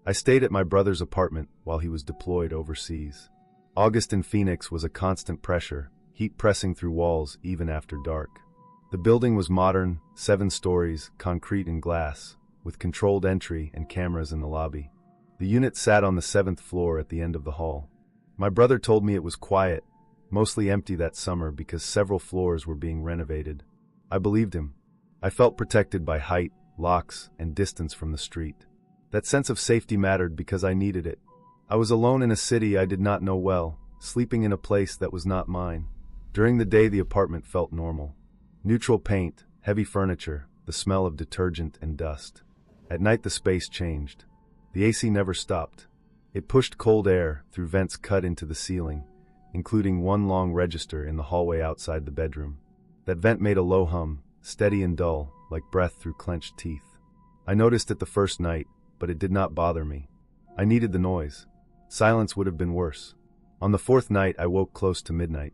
I stayed at my brother's apartment while he was deployed overseas. August in Phoenix was a constant pressure, heat pressing through walls even after dark. The building was modern, 7 stories, concrete and glass, with controlled entry and cameras in the lobby. The unit sat on the 7th floor at the end of the hall. My brother told me it was quiet, mostly empty that summer because several floors were being renovated. I believed him. I felt protected by height, locks, and distance from the street. That sense of safety mattered because I needed it. I was alone in a city I did not know well, sleeping in a place that was not mine. During the day the apartment felt normal. Neutral paint, heavy furniture, the smell of detergent and dust. At night the space changed. The AC never stopped. It pushed cold air through vents cut into the ceiling, including one long register in the hallway outside the bedroom. That vent made a low hum, steady and dull, like breath through clenched teeth. I noticed it the first night, but it did not bother me. I needed the noise. Silence would have been worse. On the 4th night I woke close to midnight.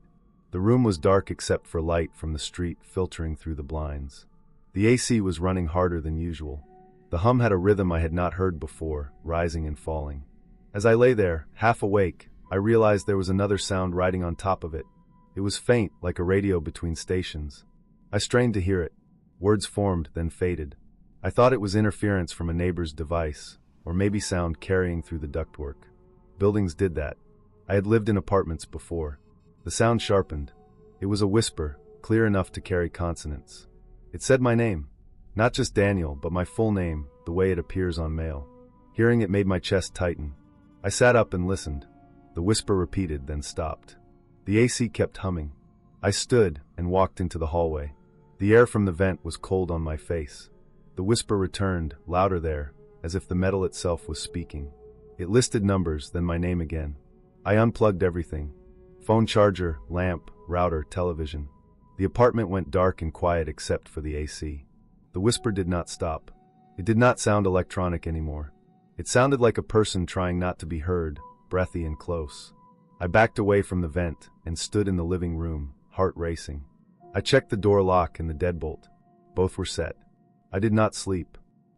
The room was dark except for light from the street filtering through the blinds. The AC was running harder than usual. The hum had a rhythm I had not heard before, rising and falling. As I lay there, half awake, I realized there was another sound riding on top of it. It was faint, like a radio between stations. I strained to hear it. Words formed, then faded. I thought it was interference from a neighbor's device, or maybe sound carrying through the ductwork. Buildings did that. I had lived in apartments before. The sound sharpened. It was a whisper, clear enough to carry consonants. It said my name. Not just Daniel, but my full name, the way it appears on mail. Hearing it made my chest tighten. I sat up and listened. The whisper repeated, then stopped. The AC kept humming. I stood and walked into the hallway. The air from the vent was cold on my face. The whisper returned, louder there, as if the metal itself was speaking. It listed numbers, then my name again. I unplugged everything. Phone charger, lamp, router, television. The apartment went dark and quiet except for the AC. The whisper did not stop. It did not sound electronic anymore. It sounded like a person trying not to be heard, breathy and close. I backed away from the vent and stood in the living room, heart racing. I checked the door lock and the deadbolt. Both were set. I did not sleep.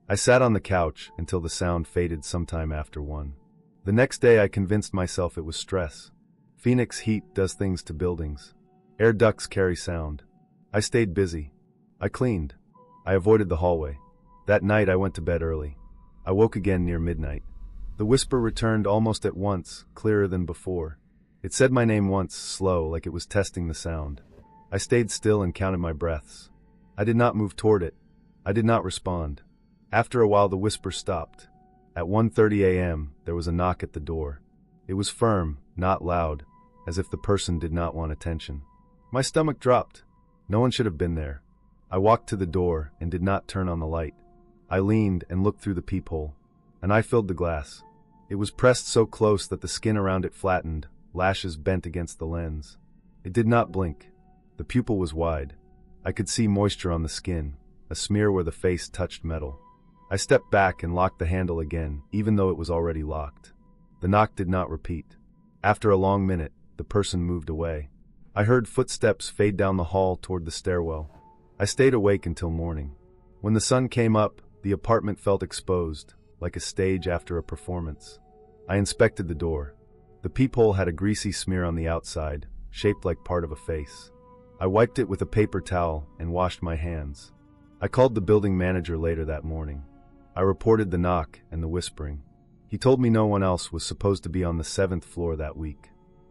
I sat on the couch until the sound faded sometime after 1. The next day I convinced myself it was stress. Phoenix heat does things to buildings. Air ducts carry sound. I stayed busy. I cleaned. I avoided the hallway. That night I went to bed early. I woke again near midnight. The whisper returned almost at once, clearer than before. It said my name once, slow, like it was testing the sound. I stayed still and counted my breaths. I did not move toward it. I did not respond. After a while the whisper stopped. At 1:30 a.m. there was a knock at the door. It was firm, not loud, as if the person did not want attention. My stomach dropped. No one should have been there. I walked to the door and did not turn on the light. I leaned and looked through the peephole. An eye filled the glass. It was pressed so close that the skin around it flattened, lashes bent against the lens. It did not blink. The pupil was wide. I could see moisture on the skin, a smear where the face touched metal. I stepped back and locked the handle again, even though it was already locked. The knock did not repeat. After a long minute, the person moved away. I heard footsteps fade down the hall toward the stairwell. I stayed awake until morning. When the sun came up, the apartment felt exposed, like a stage after a performance. I inspected the door. The peephole had a greasy smear on the outside, shaped like part of a face. I wiped it with a paper towel and washed my hands. I called the building manager later that morning. I reported the knock and the whispering. He told me no one else was supposed to be on the 7th floor that week.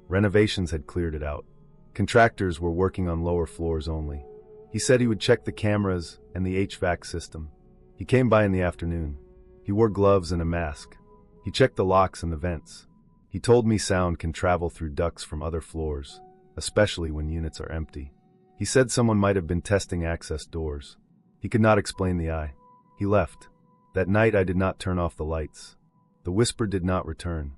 Renovations had cleared it out. Contractors were working on lower floors only. He said he would check the cameras and the HVAC system. He came by in the afternoon. He wore gloves and a mask. He checked the locks and the vents. He told me sound can travel through ducts from other floors, especially when units are empty. He said someone might have been testing access doors. He could not explain the eye. He left. That night I did not turn off the lights. The whisper did not return.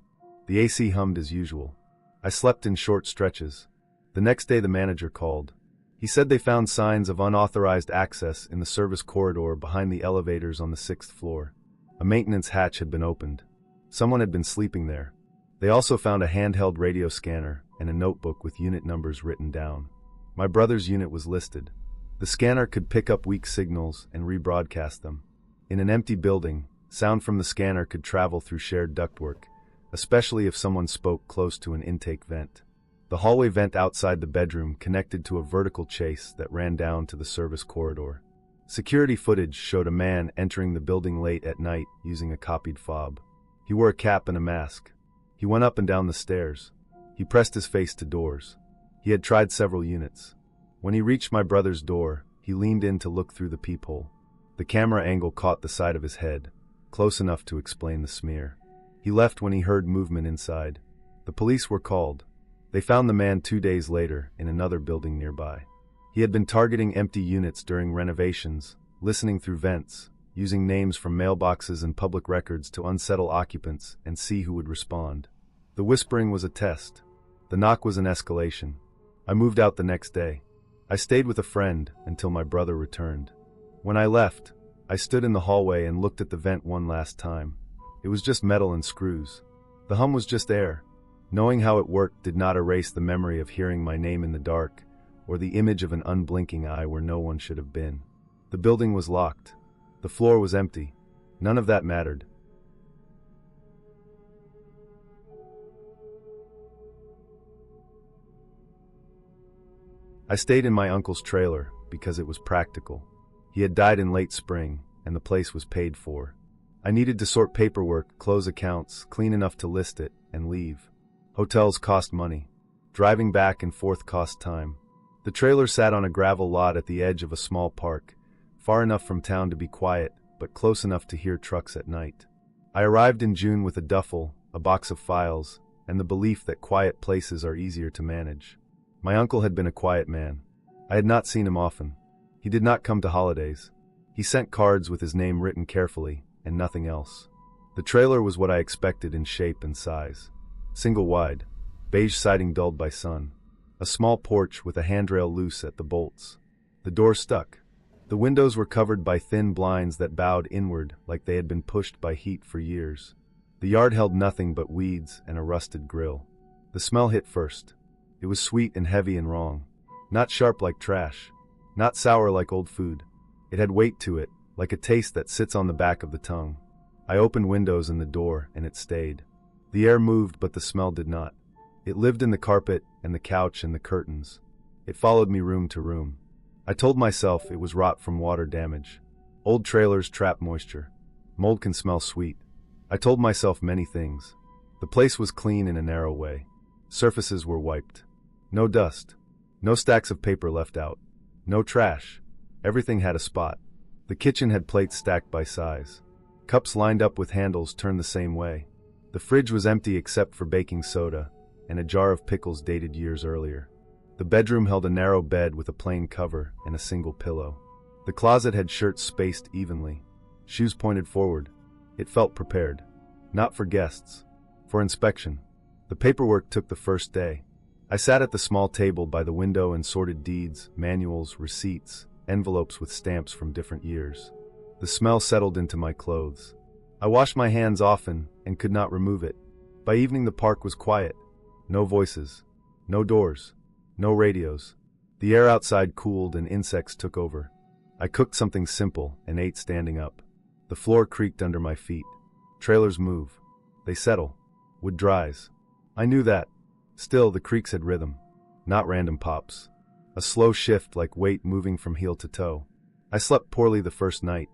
The AC hummed as usual. I slept in short stretches. The next day the manager called. He said they found signs of unauthorized access in the service corridor behind the elevators on the 6th floor. A maintenance hatch had been opened. Someone had been sleeping there. They also found a handheld radio scanner and a notebook with unit numbers written down. My brother's unit was listed. The scanner could pick up weak signals and rebroadcast them. In an empty building, Sound from the scanner could travel through shared ductwork, especially if someone spoke close to an intake vent. The hallway vent outside the bedroom connected to a vertical chase that ran down to the service corridor. Security footage showed a man entering the building late at night using a copied fob. He wore a cap and a mask. He went up and down the stairs. He pressed his face to doors. He had tried several units. When he reached my brother's door, he leaned in to look through the peephole. The camera angle caught the side of his head, close enough to explain the smear. He left when he heard movement inside. The police were called. They found the man 2 days later in another building nearby. He had been targeting empty units during renovations, listening through vents, using names from mailboxes and public records to unsettle occupants and see who would respond. The whispering was a test. The knock was an escalation. I moved out the next day. I stayed with a friend until my brother returned. When I left, I stood in the hallway and looked at the vent one last time. It was just metal and screws. The hum was just air. Knowing how it worked did not erase the memory of hearing my name in the dark, or the image of an unblinking eye where no one should have been. The building was locked. The floor was empty. None of that mattered. I stayed in my uncle's trailer because it was practical. He had died in late spring, and the place was paid for. I needed to sort paperwork, close accounts, clean enough to list it, and leave. Hotels cost money. Driving back and forth cost time. The trailer sat on a gravel lot at the edge of a small park, far enough from town to be quiet, but close enough to hear trucks at night. I arrived in June with a duffel, a box of files, and the belief that quiet places are easier to manage. My uncle had been a quiet man. I had not seen him often. He did not come to holidays. He sent cards with his name written carefully, and nothing else. The trailer was what I expected in shape and size. Single wide, beige siding dulled by sun. A small porch with a handrail loose at the bolts. The door stuck. The windows were covered by thin blinds that bowed inward like they had been pushed by heat for years. The yard held nothing but weeds and a rusted grill. The smell hit first. It was sweet and heavy and wrong. Not sharp like trash. Not sour like old food. It had weight to it, like a taste that sits on the back of the tongue. I opened windows and the door, and it stayed. The air moved, but the smell did not. It lived in the carpet and the couch and the curtains. It followed me room to room. I told myself it was rot from water damage. Old trailers trap moisture. Mold can smell sweet. I told myself many things. The place was clean in a narrow way. Surfaces were wiped. No dust. No stacks of paper left out. No trash. Everything had a spot. The kitchen had plates stacked by size. Cups lined up with handles turned the same way. The fridge was empty except for baking soda, and a jar of pickles dated years earlier. The bedroom held a narrow bed with a plain cover and a single pillow. The closet had shirts spaced evenly. Shoes pointed forward. It felt prepared. Not for guests. For inspection. The paperwork took the first day. I sat at the small table by the window and sorted deeds, manuals, receipts, envelopes with stamps from different years. The smell settled into my clothes. I washed my hands often and could not remove it. By evening the park was quiet. No voices. No doors. No radios. The air outside cooled and insects took over. I cooked something simple and ate standing up. The floor creaked under my feet. Trailers move. They settle. Wood dries. I knew that. Still, the creaks had rhythm. Not random pops. A slow shift like weight moving from heel to toe. I slept poorly the first night.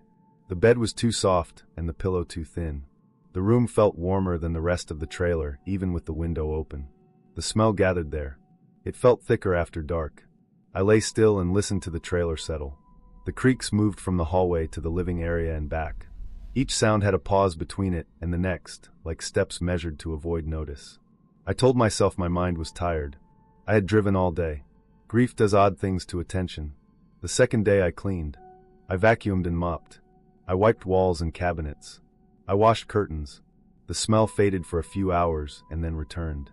The bed was too soft and the pillow too thin. The room felt warmer than the rest of the trailer, even with the window open. The smell gathered there. It felt thicker after dark. I lay still and listened to the trailer settle. The creaks moved from the hallway to the living area and back. Each sound had a pause between it and the next, like steps measured to avoid notice. I told myself my mind was tired. I had driven all day. Grief does odd things to attention. The second day I cleaned. I vacuumed and mopped. I wiped walls and cabinets. I washed curtains. The smell faded for a few hours and then returned.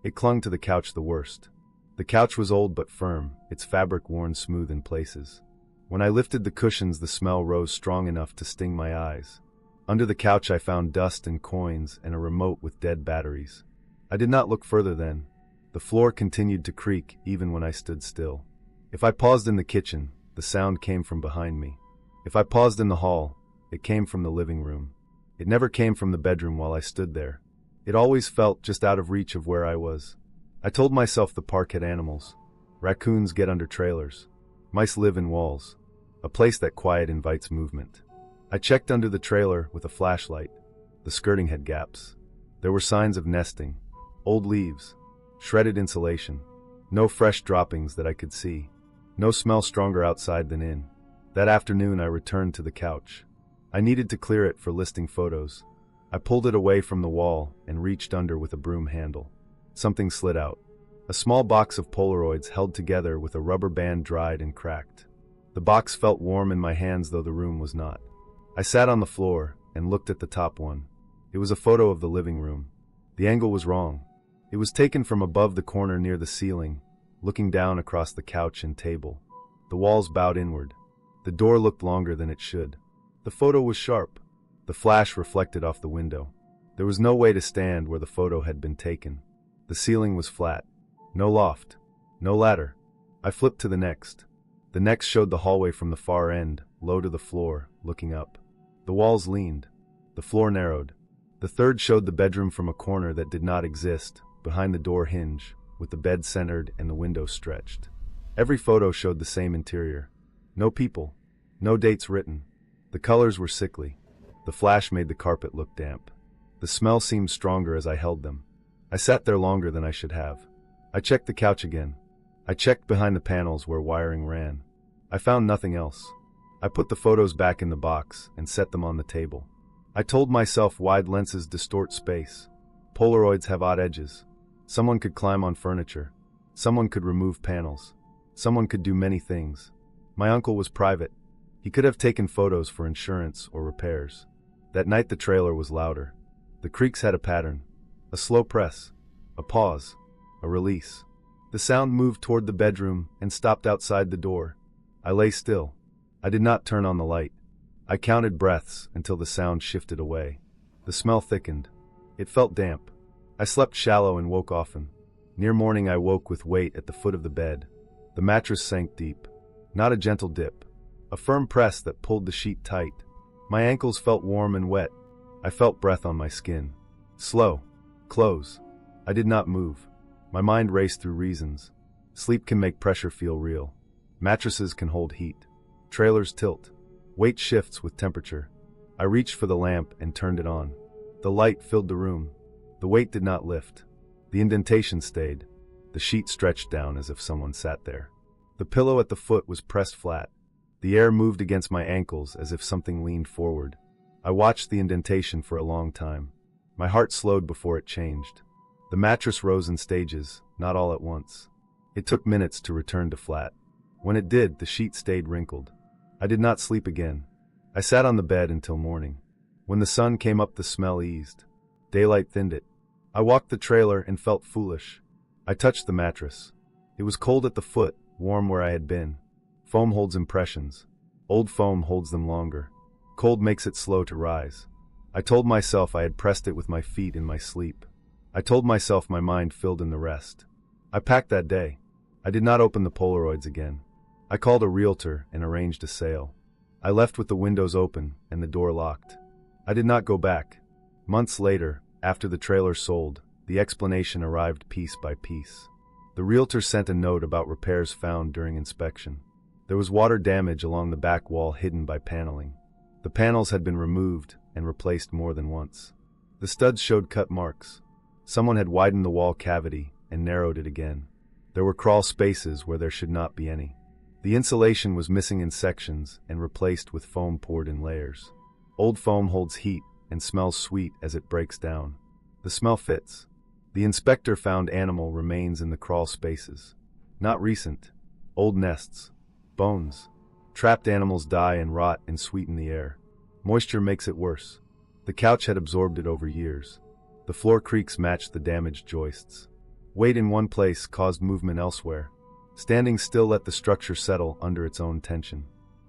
It clung to the couch the worst. The couch was old but firm, its fabric worn smooth in places. When I lifted the cushions, the smell rose strong enough to sting my eyes. Under the couch I found dust and coins and a remote with dead batteries. I did not look further then. The floor continued to creak even when I stood still. If I paused in the kitchen, the sound came from behind me. If I paused in the hall, it came from the living room. It never came from the bedroom while I stood there. It always felt just out of reach of where I was. I told myself the park had animals. Raccoons get under trailers. Mice live in walls. A place that quiet invites movement. I checked under the trailer with a flashlight. The skirting had gaps. There were signs of nesting. Old leaves. Shredded insulation. No fresh droppings that I could see. No smell stronger outside than in. That afternoon I returned to the couch. I needed to clear it for listing photos. I pulled it away from the wall and reached under with a broom handle. Something slid out. A small box of Polaroids held together with a rubber band dried and cracked. The box felt warm in my hands though the room was not. I sat on the floor and looked at the top one. It was a photo of the living room. The angle was wrong. It was taken from above the corner near the ceiling, looking down across the couch and table. The walls bowed inward. The door looked longer than it should. The photo was sharp. The flash reflected off the window. There was no way to stand where the photo had been taken. The ceiling was flat. No loft. No ladder. I flipped to the next. The next showed the hallway from the far end, low to the floor, looking up. The walls leaned. The floor narrowed. The third showed the bedroom from a corner that did not exist, behind the door hinge, with the bed centered and the window stretched. Every photo showed the same interior. No people. No dates written. The colors were sickly. The flash made the carpet look damp. The smell seemed stronger as I held them. I sat there longer than I should have. I checked the couch again. I checked behind the panels where wiring ran. I found nothing else. I put the photos back in the box and set them on the table. I told myself wide lenses distort space. Polaroids have odd edges. Someone could climb on furniture. Someone could remove panels. Someone could do many things. My uncle was private. He could have taken photos for insurance or repairs. That night the trailer was louder. The creaks had a pattern. A slow press. A pause. A release. The sound moved toward the bedroom and stopped outside the door. I lay still. I did not turn on the light. I counted breaths until the sound shifted away. The smell thickened. It felt damp. I slept shallow and woke often. Near morning I woke with weight at the foot of the bed. The mattress sank deep. Not a gentle dip. A firm press that pulled the sheet tight. My ankles felt warm and wet. I felt breath on my skin. Slow. Close. I did not move. My mind raced through reasons. Sleep can make pressure feel real. Mattresses can hold heat. Trailers tilt. Weight shifts with temperature. I reached for the lamp and turned it on. The light filled the room. The weight did not lift. The indentation stayed. The sheet stretched down as if someone sat there. The pillow at the foot was pressed flat. The air moved against my ankles as if something leaned forward. I watched the indentation for a long time. My heart slowed before it changed. The mattress rose in stages, not all at once. It took minutes to return to flat. When it did, the sheet stayed wrinkled. I did not sleep again. I sat on the bed until morning. When the sun came up, the smell eased. Daylight thinned it. I walked the trailer and felt foolish. I touched the mattress. It was cold at the foot, warm where I had been. Foam holds impressions. Old foam holds them longer. Cold makes it slow to rise. I told myself I had pressed it with my feet in my sleep. I told myself my mind filled in the rest. I packed that day. I did not open the Polaroids again. I called a realtor and arranged a sale. I left with the windows open and the door locked. I did not go back. Months later, after the trailer sold, the explanation arrived piece by piece. The realtor sent a note about repairs found during inspection. There was water damage along the back wall hidden by paneling. The panels had been removed and replaced more than once. The studs showed cut marks. Someone had widened the wall cavity and narrowed it again. There were crawl spaces where there should not be any. The insulation was missing in sections and replaced with foam poured in layers. Old foam holds heat and smells sweet as it breaks down. The smell fits. The inspector found animal remains in the crawl spaces. Not recent. Old nests. Bones. Trapped animals die and rot and sweeten the air. Moisture makes it worse. The couch had absorbed it over years. The floor creaks matched the damaged joists. Weight in one place caused movement elsewhere. Standing still let the structure settle under its own tension.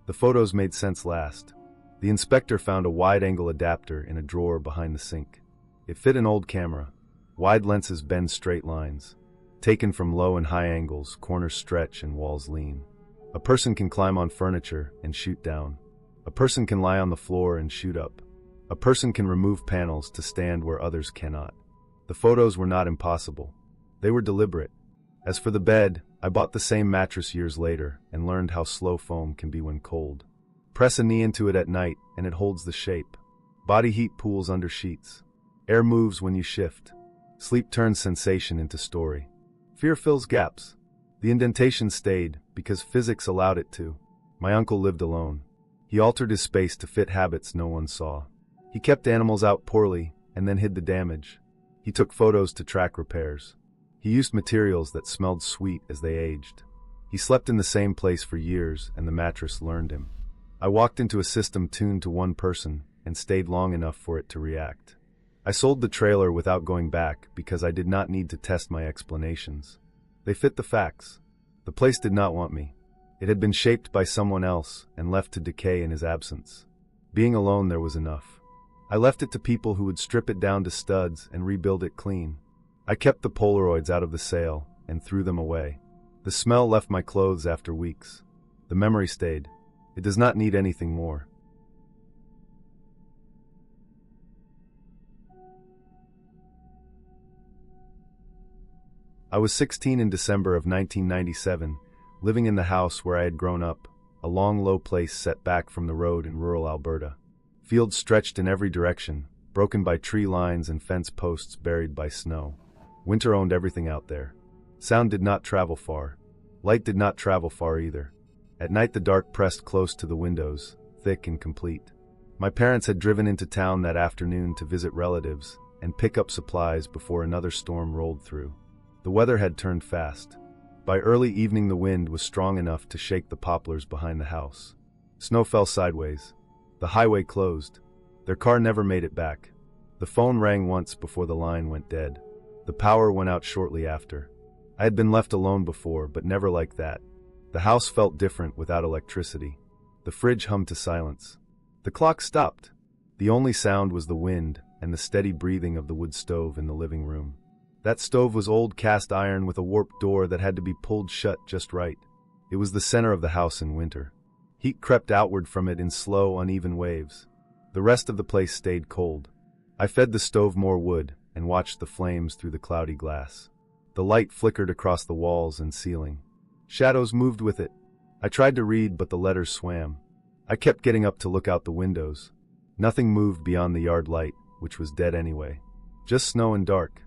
The photos made sense last. The inspector found a wide-angle adapter in a drawer behind the sink. It fit an old camera. Wide lenses bend straight lines. Taken from low and high angles, corners stretch and walls lean. A person can climb on furniture and shoot down. A person can lie on the floor and shoot up. A person can remove panels to stand where others cannot. The photos were not impossible. They were deliberate. As for the bed, I bought the same mattress years later and learned how slow foam can be when cold. Press a knee into it at night and it holds the shape. Body heat pools under sheets. Air moves when you shift. Sleep turns sensation into story. Fear fills gaps. The indentation stayed because physics allowed it to. My uncle lived alone. He altered his space to fit habits no one saw. He kept animals out poorly and then hid the damage. He took photos to track repairs. He used materials that smelled sweet as they aged. He slept in the same place for years and the mattress learned him. I walked into a system tuned to one person and stayed long enough for it to react. I sold the trailer without going back because I did not need to test my explanations. They fit the facts. The place did not want me. It had been shaped by someone else and left to decay in his absence. Being alone there was enough. I left it to people who would strip it down to studs and rebuild it clean. I kept the Polaroids out of the sale and threw them away. The smell left my clothes after weeks. The memory stayed. It does not need anything more. I was 16 in December of 1997, living in the house where I had grown up, a long low place set back from the road in rural Alberta. Fields stretched in every direction, broken by tree lines and fence posts buried by snow. Winter owned everything out there. Sound did not travel far. Light did not travel far either. At night the dark pressed close to the windows, thick and complete. My parents had driven into town that afternoon to visit relatives and pick up supplies before another storm rolled through. The weather had turned fast. By early evening the wind was strong enough to shake the poplars behind the house. Snow fell sideways. The highway closed. Their car never made it back. The phone rang once before the line went dead. The power went out shortly after. I had been left alone before, but never like that. The house felt different without electricity. The fridge hummed to silence. The clock stopped. The only sound was the wind and the steady breathing of the wood stove in the living room. That stove was old cast iron with a warped door that had to be pulled shut just right. It was the center of the house in winter. Heat crept outward from it in slow, uneven waves. The rest of the place stayed cold. I fed the stove more wood and watched the flames through the cloudy glass. The light flickered across the walls and ceiling. Shadows moved with it. I tried to read, but the letters swam. I kept getting up to look out the windows. Nothing moved beyond the yard light, which was dead anyway. Just snow and dark.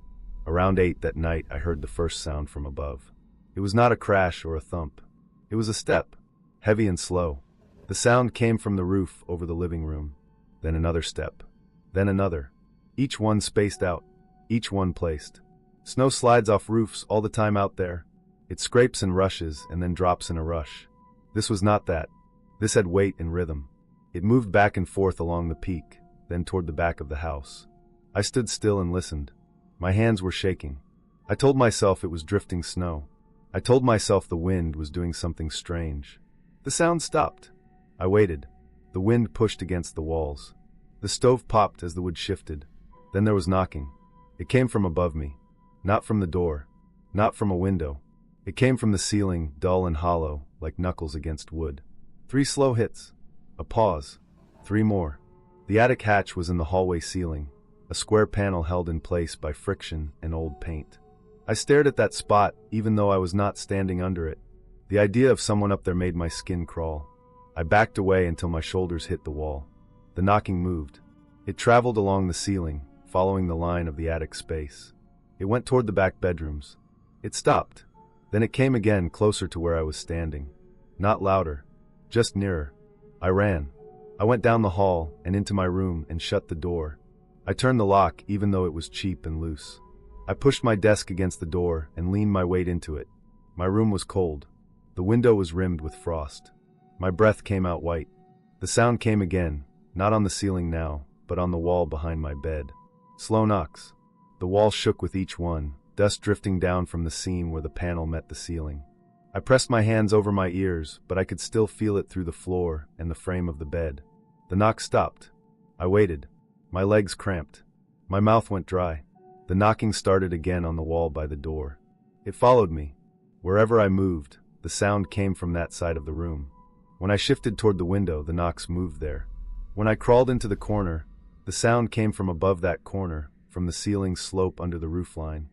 Around 8 that night, I heard the first sound from above. It was not a crash or a thump. It was a step, heavy and slow. The sound came from the roof over the living room. Then another step. Then another. Each one spaced out. Each one placed. Snow slides off roofs all the time out there. It scrapes and rushes and then drops in a rush. This was not that. This had weight and rhythm. It moved back and forth along the peak, then toward the back of the house. I stood still and listened. My hands were shaking. I told myself it was drifting snow. I told myself the wind was doing something strange. The sound stopped. I waited. The wind pushed against the walls. The stove popped as the wood shifted. Then there was knocking. It came from above me. Not from the door. Not from a window. It came from the ceiling, dull and hollow, like knuckles against wood. 3 slow hits. A pause. 3 more. The attic hatch was in the hallway ceiling, a square panel held in place by friction and old paint. I stared at that spot, even though I was not standing under it. The idea of someone up there made my skin crawl. I backed away until my shoulders hit the wall. The knocking moved. It traveled along the ceiling, following the line of the attic space. It went toward the back bedrooms. It stopped. Then it came again, closer to where I was standing. Not louder, just nearer. I ran. I went down the hall and into my room and shut the door. I turned the lock even though it was cheap and loose. I pushed my desk against the door and leaned my weight into it. My room was cold. The window was rimmed with frost. My breath came out white. The sound came again, not on the ceiling now, but on the wall behind my bed. Slow knocks. The wall shook with each one, dust drifting down from the seam where the panel met the ceiling. I pressed my hands over my ears, but I could still feel it through the floor and the frame of the bed. The knock stopped. I waited. My legs cramped. My mouth went dry. The knocking started again on the wall by the door. It followed me. Wherever I moved, the sound came from that side of the room. When I shifted toward the window, the knocks moved there. When I crawled into the corner, the The sound came from above that corner, from the ceiling slope under the roofline.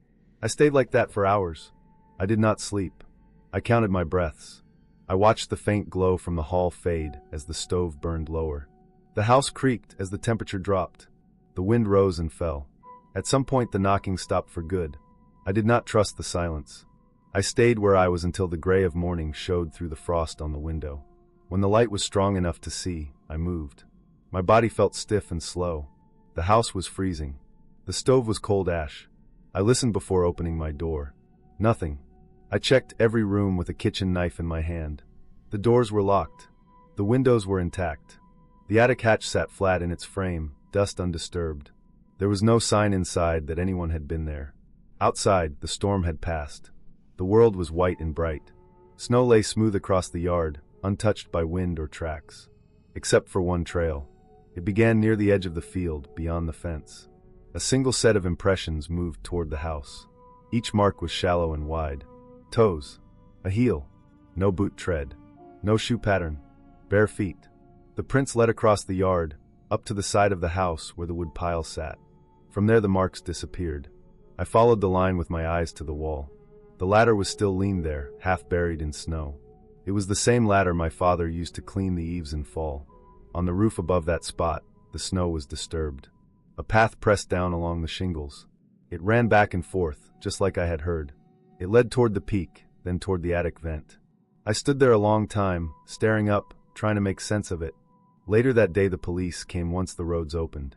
I stayed like that for hours. I did not sleep. I counted my breaths. I watched the faint glow from the hall fade as the stove burned lower. The house creaked as the temperature dropped. The wind rose and fell. At some point the knocking stopped for good. I did not trust the silence. I stayed where I was until the gray of morning showed through the frost on the window. When the light was strong enough to see, I moved. My body felt stiff and slow. The house was freezing. The stove was cold ash. I listened before opening my door. Nothing. I checked every room with a kitchen knife in my hand. The doors were locked. The windows were intact. The attic hatch sat flat in its frame, dust undisturbed. There was no sign inside that anyone had been there. Outside, the storm had passed. The world was white and bright. Snow lay smooth across the yard, untouched by wind or tracks. Except for one trail. It began near the edge of the field, beyond the fence. A single set of impressions moved toward the house. Each mark was shallow and wide. Toes. A heel. No boot tread. No shoe pattern. Bare feet. The prints led across the yard, up to the side of the house where the wood pile sat. From there the marks disappeared. I followed the line with my eyes to the wall. The ladder was still leaned there, half buried in snow. It was the same ladder my father used to clean the eaves in fall. On the roof above that spot, the snow was disturbed. A path pressed down along the shingles. It ran back and forth, just like I had heard. It led toward the peak, then toward the attic vent. I stood there a long time, staring up, trying to make sense of it. Later that day the police came once the roads opened.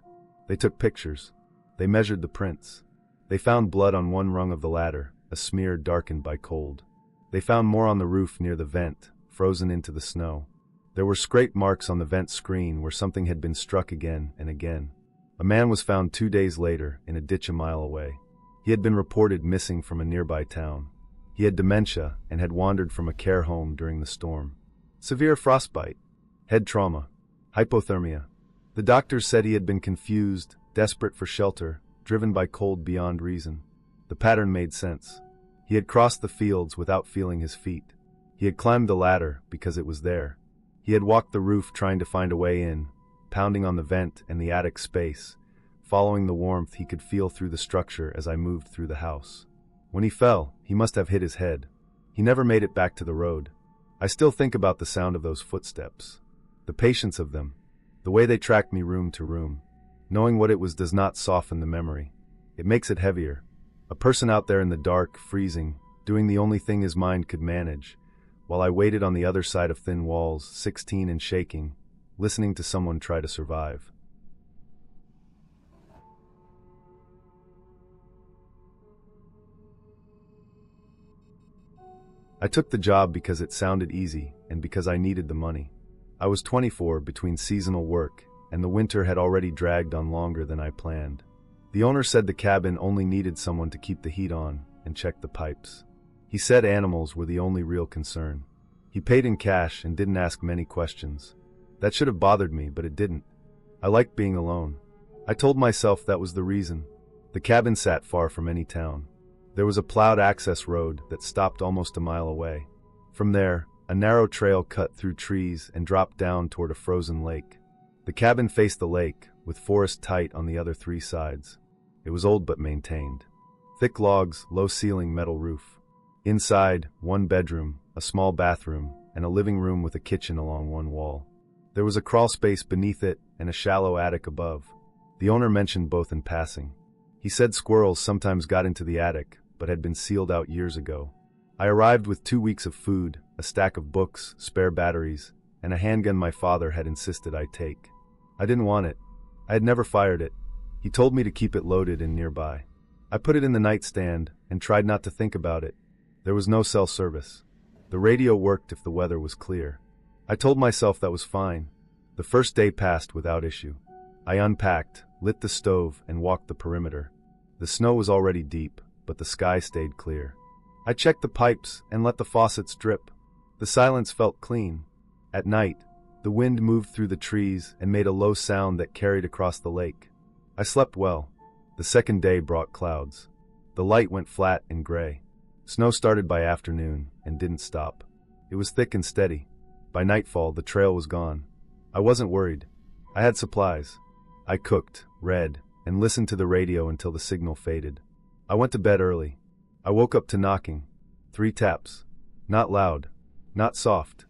They took pictures. They measured the prints. They found blood on one rung of the ladder, a smear darkened by cold. They found more on the roof near the vent, frozen into the snow. There were scrape marks on the vent screen where something had been struck again and again. A man was found 2 days later in a ditch a mile away. He had been reported missing from a nearby town. He had dementia and had wandered from a care home during the storm. Severe frostbite, head trauma, hypothermia. The doctors said he had been confused, desperate for shelter, driven by cold beyond reason. The pattern made sense. He had crossed the fields without feeling his feet. He had climbed the ladder because it was there. He had walked the roof trying to find a way in, pounding on the vent and the attic space, following the warmth he could feel through the structure as I moved through the house. When he fell, he must have hit his head. He never made it back to the road. I still think about the sound of those footsteps, the patience of them, the way they tracked me room to room. Knowing what it was does not soften the memory. It makes it heavier. A person out there in the dark, freezing, doing the only thing his mind could manage, while I waited on the other side of thin walls, 16 and shaking, listening to someone try to survive. I took the job because it sounded easy and because I needed the money. I was 24 between seasonal work, and the winter had already dragged on longer than I planned. The owner said the cabin only needed someone to keep the heat on and check the pipes. He said animals were the only real concern. He paid in cash and didn't ask many questions. That should have bothered me, but it didn't. I liked being alone. I told myself that was the reason. The cabin sat far from any town. There was a plowed access road that stopped almost a mile away. From there, a narrow trail cut through trees and dropped down toward a frozen lake. The cabin faced the lake, with forest tight on the other 3 sides. It was old but maintained. Thick logs, low-ceiling metal roof. Inside, 1 bedroom, a small bathroom, and a living room with a kitchen along one wall. There was a crawl space beneath it and a shallow attic above. The owner mentioned both in passing. He said squirrels sometimes got into the attic, but had been sealed out years ago. I arrived with 2 weeks of food, a stack of books, spare batteries, and a handgun my father had insisted I take. I didn't want it. I had never fired it. He told me to keep it loaded and nearby. I put it in the nightstand and tried not to think about it. There was no cell service. The radio worked if the weather was clear. I told myself that was fine. The first day passed without issue. I unpacked, lit the stove, and walked the perimeter. The snow was already deep, but the sky stayed clear. I checked the pipes and let the faucets drip. The silence felt clean. At night, the wind moved through the trees and made a low sound that carried across the lake. I slept well. The second day brought clouds. The light went flat and gray. Snow started by afternoon and didn't stop. It was thick and steady. By nightfall, the trail was gone. I wasn't worried. I had supplies. I cooked, read, and listened to the radio until the signal faded. I went to bed early. I woke up to knocking. 3 taps. Not loud, not soft.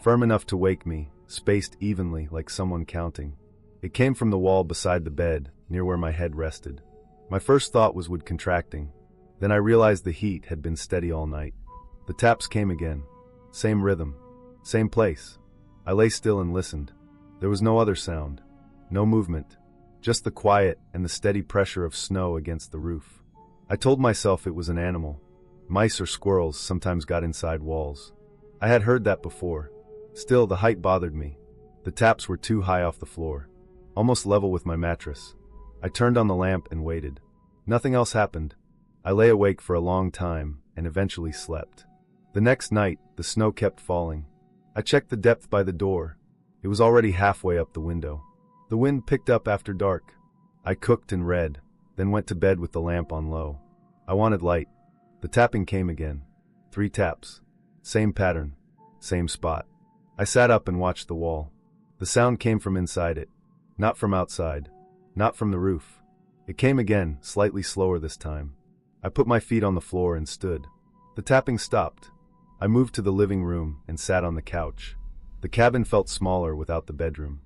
Firm enough to wake me, spaced evenly like someone counting. It came from the wall beside the bed, near where my head rested. My first thought was wood contracting. Then I realized the heat had been steady all night. The taps came again. Same rhythm. Same place. I lay still and listened. There was no other sound. No movement. Just the quiet and the steady pressure of snow against the roof. I told myself it was an animal. Mice or squirrels sometimes got inside walls. I had heard that before. Still, the height bothered me. The taps were too high off the floor, almost level with my mattress. I turned on the lamp and waited. Nothing else happened. I lay awake for a long time and eventually slept. The next night, the snow kept falling. I checked the depth by the door. It was already halfway up the window. The wind picked up after dark. I cooked and read, then went to bed with the lamp on low. I wanted light. The tapping came again. 3 taps. Same pattern. Same spot. I sat up and watched the wall. The sound came from inside it. Not from outside. Not from the roof. It came again, slightly slower this time. I put my feet on the floor and stood. The tapping stopped. I moved to the living room and sat on the couch. The cabin felt smaller without the bedroom.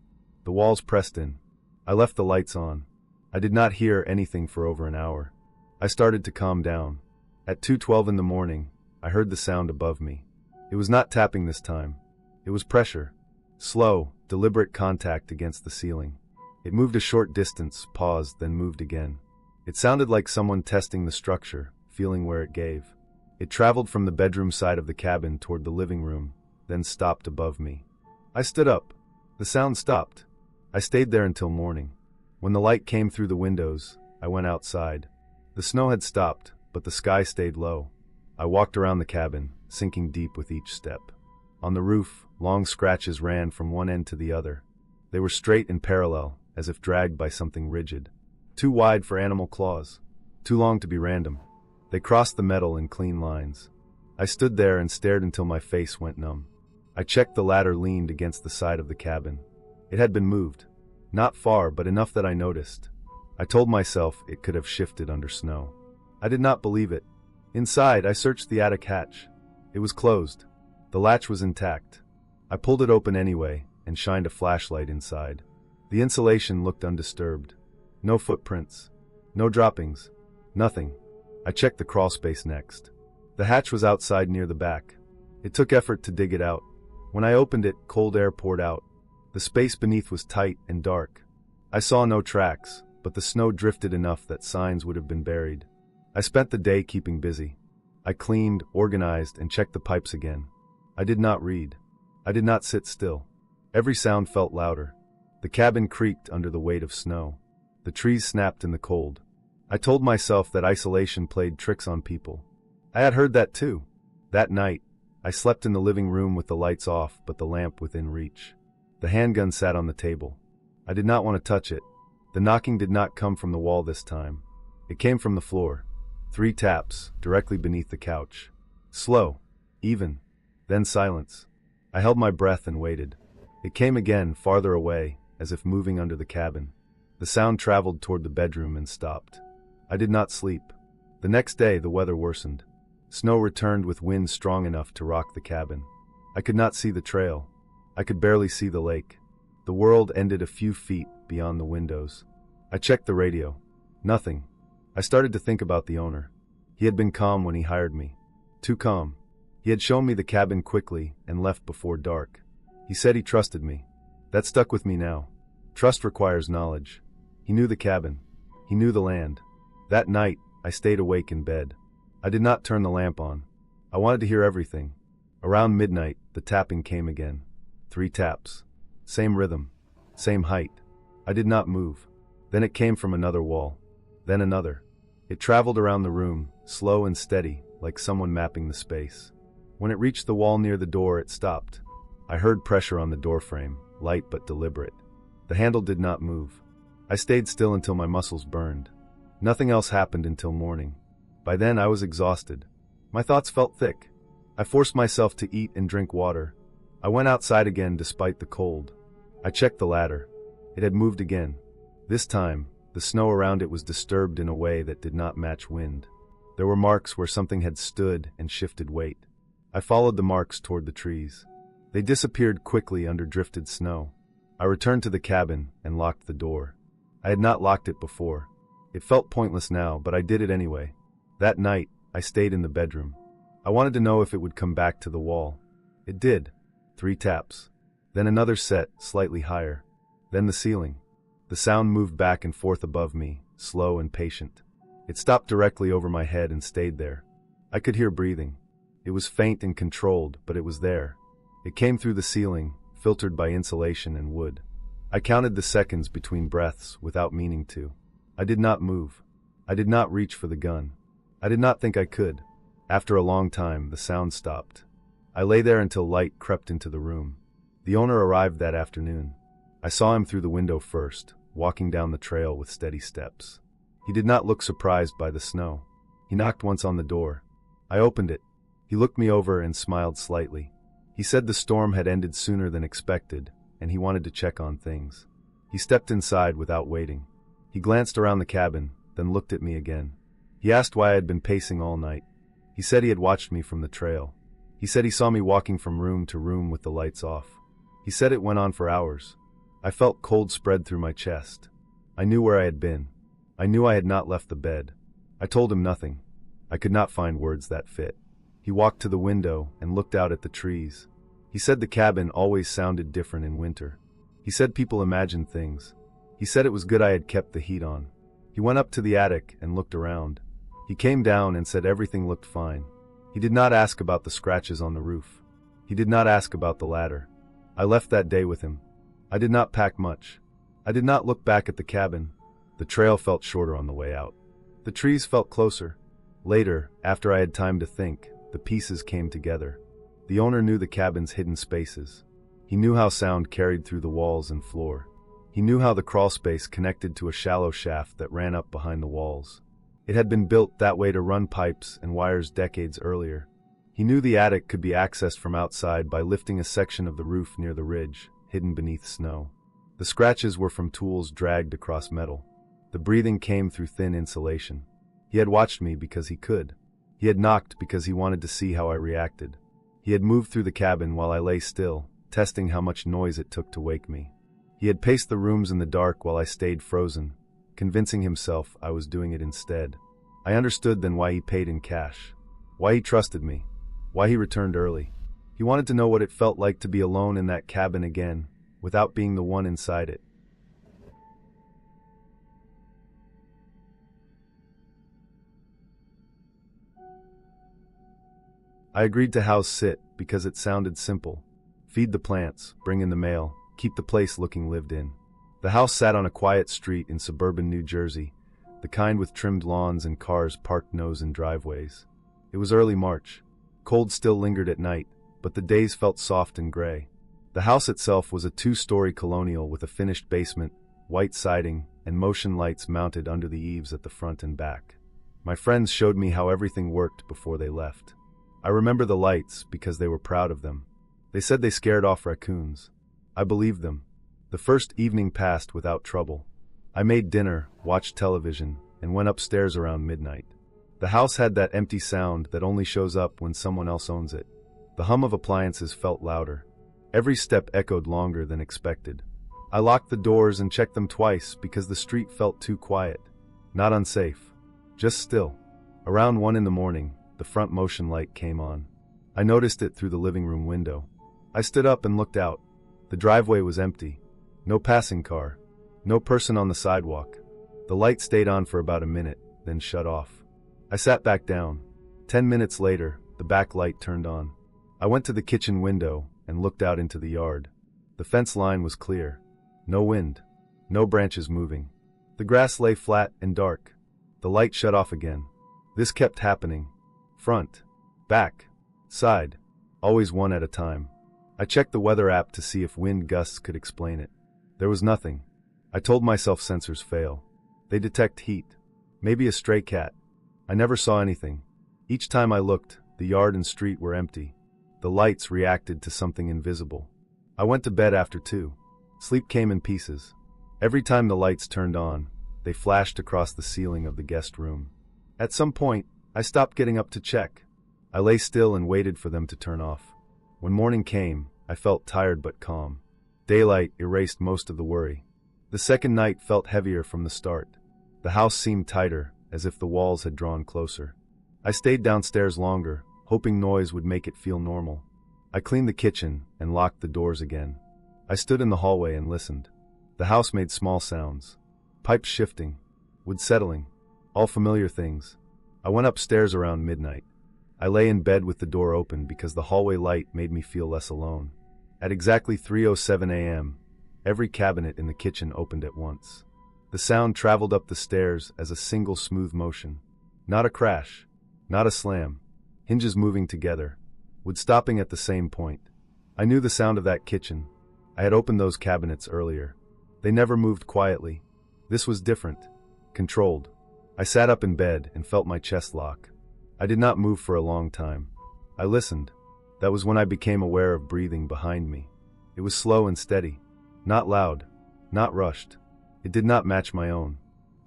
The walls pressed in. I left the lights on. I did not hear anything for over an hour. I started to calm down. At 2:12 in the morning, I heard the sound above me. It was not tapping this time. It was pressure. Slow, deliberate contact against the ceiling. It moved a short distance, paused, then moved again. It sounded like someone testing the structure, feeling where it gave. It traveled from the bedroom side of the cabin toward the living room, then stopped above me. I stood up. The sound stopped. I stayed there until morning. When the light came through the windows, I went outside. The snow had stopped, but the sky stayed low. I walked around the cabin, sinking deep with each step. On the roof, long scratches ran from one end to the other. They were straight and parallel, as if dragged by something rigid. Too wide for animal claws. Too long to be random. They crossed the metal in clean lines. I stood there and stared until my face went numb. I checked the ladder leaned against the side of the cabin. It had been moved. Not far, but enough that I noticed. I told myself it could have shifted under snow. I did not believe it. Inside, I searched the attic hatch. It was closed. The latch was intact. I pulled it open anyway and shined a flashlight inside. The insulation looked undisturbed. No footprints. No droppings. Nothing. I checked the crawl space next. The hatch was outside near the back. It took effort to dig it out. When I opened it, cold air poured out. The space beneath was tight and dark. I saw no tracks, but the snow drifted enough that signs would have been buried. I spent the day keeping busy. I cleaned, organized, and checked the pipes again. I did not read. I did not sit still. Every sound felt louder. The cabin creaked under the weight of snow. The trees snapped in the cold. I told myself that isolation played tricks on people. I had heard that too. That night, I slept in the living room with the lights off but the lamp within reach. The handgun sat on the table. I did not want to touch it. The knocking did not come from the wall this time. It came from the floor. 3 taps, directly beneath the couch. Slow, even, then silence. I held my breath and waited. It came again, farther away, as if moving under the cabin. The sound traveled toward the bedroom and stopped. I did not sleep. The next day, the weather worsened. Snow returned with wind strong enough to rock the cabin. I could not see the trail. I could barely see the lake. The world ended a few feet beyond the windows. I checked the radio. Nothing. I started to think about the owner. He had been calm when he hired me. Too calm. He had shown me the cabin quickly and left before dark. He said he trusted me. That stuck with me now. Trust requires knowledge. He knew the cabin. He knew the land. That night, I stayed awake in bed. I did not turn the lamp on. I wanted to hear everything. Around midnight, the tapping came again. 3 taps. Same rhythm. Same height. I did not move. Then it came from another wall. Then another. It traveled around the room, slow and steady, like someone mapping the space. When it reached the wall near the door, it stopped. I heard pressure on the doorframe, light but deliberate. The handle did not move. I stayed still until my muscles burned. Nothing else happened until morning. By then I was exhausted. My thoughts felt thick. I forced myself to eat and drink water. I went outside again despite the cold. I checked the ladder. It had moved again. This time, the snow around it was disturbed in a way that did not match wind. There were marks where something had stood and shifted weight. I followed the marks toward the trees. They disappeared quickly under drifted snow. I returned to the cabin and locked the door. I had not locked it before. It felt pointless now, but I did it anyway. That night, I stayed in the bedroom. I wanted to know if it would come back to the wall. It did. 3 taps. Then another set, slightly higher. Then the ceiling. The sound moved back and forth above me, slow and patient. It stopped directly over my head and stayed there. I could hear breathing. It was faint and controlled, but it was there. It came through the ceiling, filtered by insulation and wood. I counted the seconds between breaths without meaning to. I did not move. I did not reach for the gun. I did not think I could. After a long time, the sound stopped. I lay there until light crept into the room. The owner arrived that afternoon. I saw him through the window first, walking down the trail with steady steps. He did not look surprised by the snow. He knocked once on the door. I opened it. He looked me over and smiled slightly. He said the storm had ended sooner than expected, and he wanted to check on things. He stepped inside without waiting. He glanced around the cabin, then looked at me again. He asked why I had been pacing all night. He said he had watched me from the trail. He said he saw me walking from room to room with the lights off. He said it went on for hours. I felt cold spread through my chest. I knew where I had been. I knew I had not left the bed. I told him nothing. I could not find words that fit. He walked to the window and looked out at the trees. He said the cabin always sounded different in winter. He said people imagined things. He said it was good I had kept the heat on. He went up to the attic and looked around. He came down and said everything looked fine. He did not ask about the scratches on the roof. He did not ask about the ladder. I left that day with him. I did not pack much. I did not look back at the cabin. The trail felt shorter on the way out. The trees felt closer. Later, after I had time to think, the pieces came together. The owner knew the cabin's hidden spaces. He knew how sound carried through the walls and floor. He knew how the crawl space connected to a shallow shaft that ran up behind the walls. It had been built that way to run pipes and wires decades earlier. He knew the attic could be accessed from outside by lifting a section of the roof near the ridge, hidden beneath snow. The scratches were from tools dragged across metal. The breathing came through thin insulation. He had watched me because he could. He had knocked because he wanted to see how I reacted. He had moved through the cabin while I lay still, testing how much noise it took to wake me. He had paced the rooms in the dark while I stayed frozen, convincing himself I was doing it instead. I understood then why he paid in cash, why he trusted me, why he returned early. He wanted to know what it felt like to be alone in that cabin again, without being the one inside it. I agreed to house sit because it sounded simple. Feed the plants, bring in the mail, keep the place looking lived in. The house sat on a quiet street in suburban New Jersey, the kind with trimmed lawns and cars parked nose in driveways. It was early March. Cold still lingered at night, but the days felt soft and gray. The house itself was a 2-story colonial with a finished basement, white siding, and motion lights mounted under the eaves at the front and back. My friends showed me how everything worked before they left. I remember the lights because they were proud of them. They said they scared off raccoons. I believed them. The first evening passed without trouble. I made dinner, watched television, and went upstairs around midnight. The house had that empty sound that only shows up when someone else owns it. The hum of appliances felt louder. Every step echoed longer than expected. I locked the doors and checked them twice because the street felt too quiet. Not unsafe. Just still. Around 1 a.m, the front motion light came on. I noticed it through the living room window. I stood up and looked out. The driveway was empty. No passing car. No person on the sidewalk. The light stayed on for about a minute, then shut off. I sat back down. 10 minutes later, the back light turned on. I went to the kitchen window and looked out into the yard. The fence line was clear. No wind. No branches moving. The grass lay flat and dark. The light shut off again. This kept happening. Front. Back. Side. Always one at a time. I checked the weather app to see if wind gusts could explain it. There was nothing. I told myself sensors fail. They detect heat. Maybe a stray cat. I never saw anything. Each time I looked, the yard and street were empty. The lights reacted to something invisible. I went to bed after 2. Sleep came in pieces. Every time the lights turned on, they flashed across the ceiling of the guest room. At some point, I stopped getting up to check. I lay still and waited for them to turn off. When morning came, I felt tired but calm. Daylight erased most of the worry. The second night felt heavier from the start. The house seemed tighter, as if the walls had drawn closer. I stayed downstairs longer, hoping noise would make it feel normal. I cleaned the kitchen and locked the doors again. I stood in the hallway and listened. The house made small sounds. Pipes shifting, wood settling, all familiar things. I went upstairs around midnight. I lay in bed with the door open because the hallway light made me feel less alone. At exactly 3:07 a.m., every cabinet in the kitchen opened at once. The sound traveled up the stairs as a single smooth motion. Not a crash, not a slam. Hinges moving together, wood stopping at the same point. I knew the sound of that kitchen. I had opened those cabinets earlier. They never moved quietly. This was different, controlled. I sat up in bed and felt my chest lock. I did not move for a long time. I listened. That was when I became aware of breathing behind me. It was slow and steady, not loud, not rushed. It did not match my own.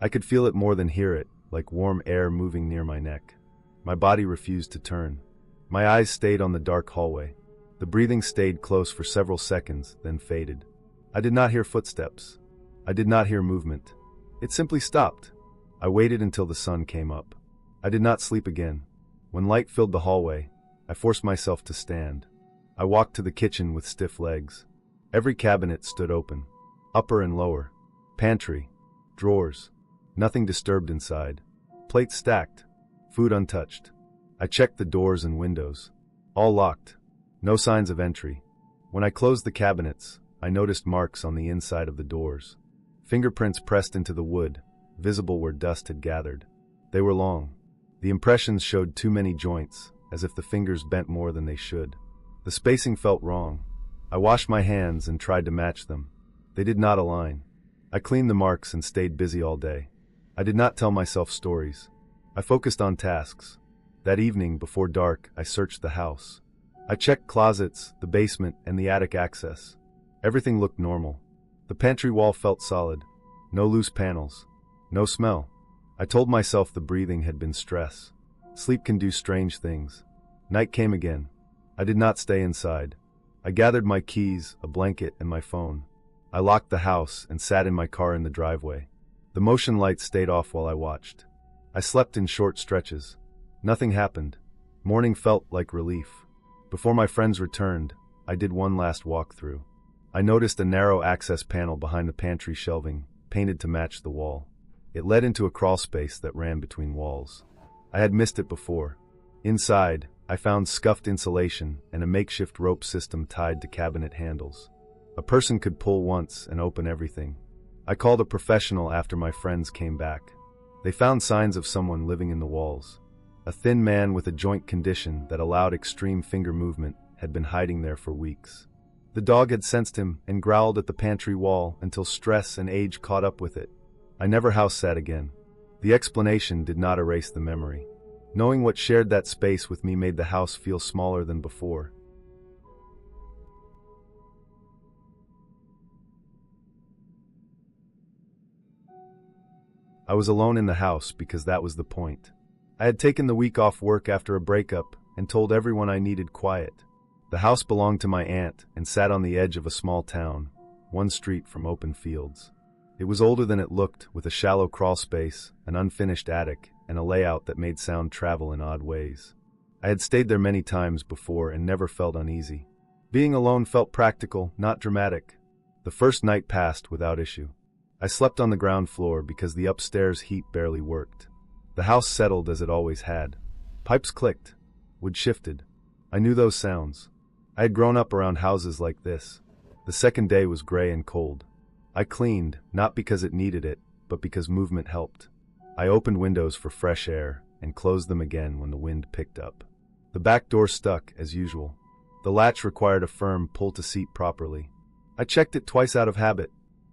I could feel it more than hear it, like warm air moving near my neck. My body refused to turn. My eyes stayed on the dark hallway. The breathing stayed close for several seconds, then faded. I did not hear footsteps. I did not hear movement. It simply stopped. I waited until the sun came up. I did not sleep again. When light filled the hallway, I forced myself to stand. I walked to the kitchen with stiff legs. Every cabinet stood open, upper and lower. Pantry, drawers, nothing disturbed inside. Plates stacked, food untouched. I checked the doors and windows. All locked. No signs of entry. When I closed the cabinets, I noticed marks on the inside of the doors. Fingerprints pressed into the wood, visible where dust had gathered. They were long. The impressions showed too many joints, as if the fingers bent more than they should. The spacing felt wrong. I washed my hands and tried to match them. They did not align. I cleaned the marks and stayed busy all day. I did not tell myself stories. I focused on tasks. That evening, before dark, I searched the house. I checked closets, the basement, and the attic access. Everything looked normal. The pantry wall felt solid. No loose panels. No smell. I told myself the breathing had been stress. Sleep can do strange things. Night came again. I did not stay inside. I gathered my keys, a blanket, and my phone. I locked the house and sat in my car in the driveway. The motion lights stayed off while I watched. I slept in short stretches. Nothing happened. Morning felt like relief. Before my friends returned, I did one last walkthrough. I noticed a narrow access panel behind the pantry shelving, painted to match the wall. It led into a crawl space that ran between walls. I had missed it before. Inside, I found scuffed insulation and a makeshift rope system tied to cabinet handles. A person could pull once and open everything. I called a professional after my friends came back. They found signs of someone living in the walls. A thin man with a joint condition that allowed extreme finger movement had been hiding there for weeks. The dog had sensed him and growled at the pantry wall until stress and age caught up with it. I never house sat again. The explanation did not erase the memory. Knowing what shared that space with me made the house feel smaller than before. I was alone in the house because that was the point. I had taken the week off work after a breakup and told everyone I needed quiet. The house belonged to my aunt and sat on the edge of a small town, one street from open fields. It was older than it looked, with a shallow crawl space, an unfinished attic, and a layout that made sound travel in odd ways. I had stayed there many times before and never felt uneasy. Being alone felt practical, not dramatic. The first night passed without issue. I slept on the ground floor because the upstairs heat barely worked. The house settled as it always had. Pipes clicked. Wood shifted. I knew those sounds. I had grown up around houses like this. The second day was gray and cold. I cleaned, not because it needed it, but because movement helped. I opened windows for fresh air and closed them again when the wind picked up. The back door stuck, as usual. The latch required a firm pull to seat properly. I checked it twice out of habit.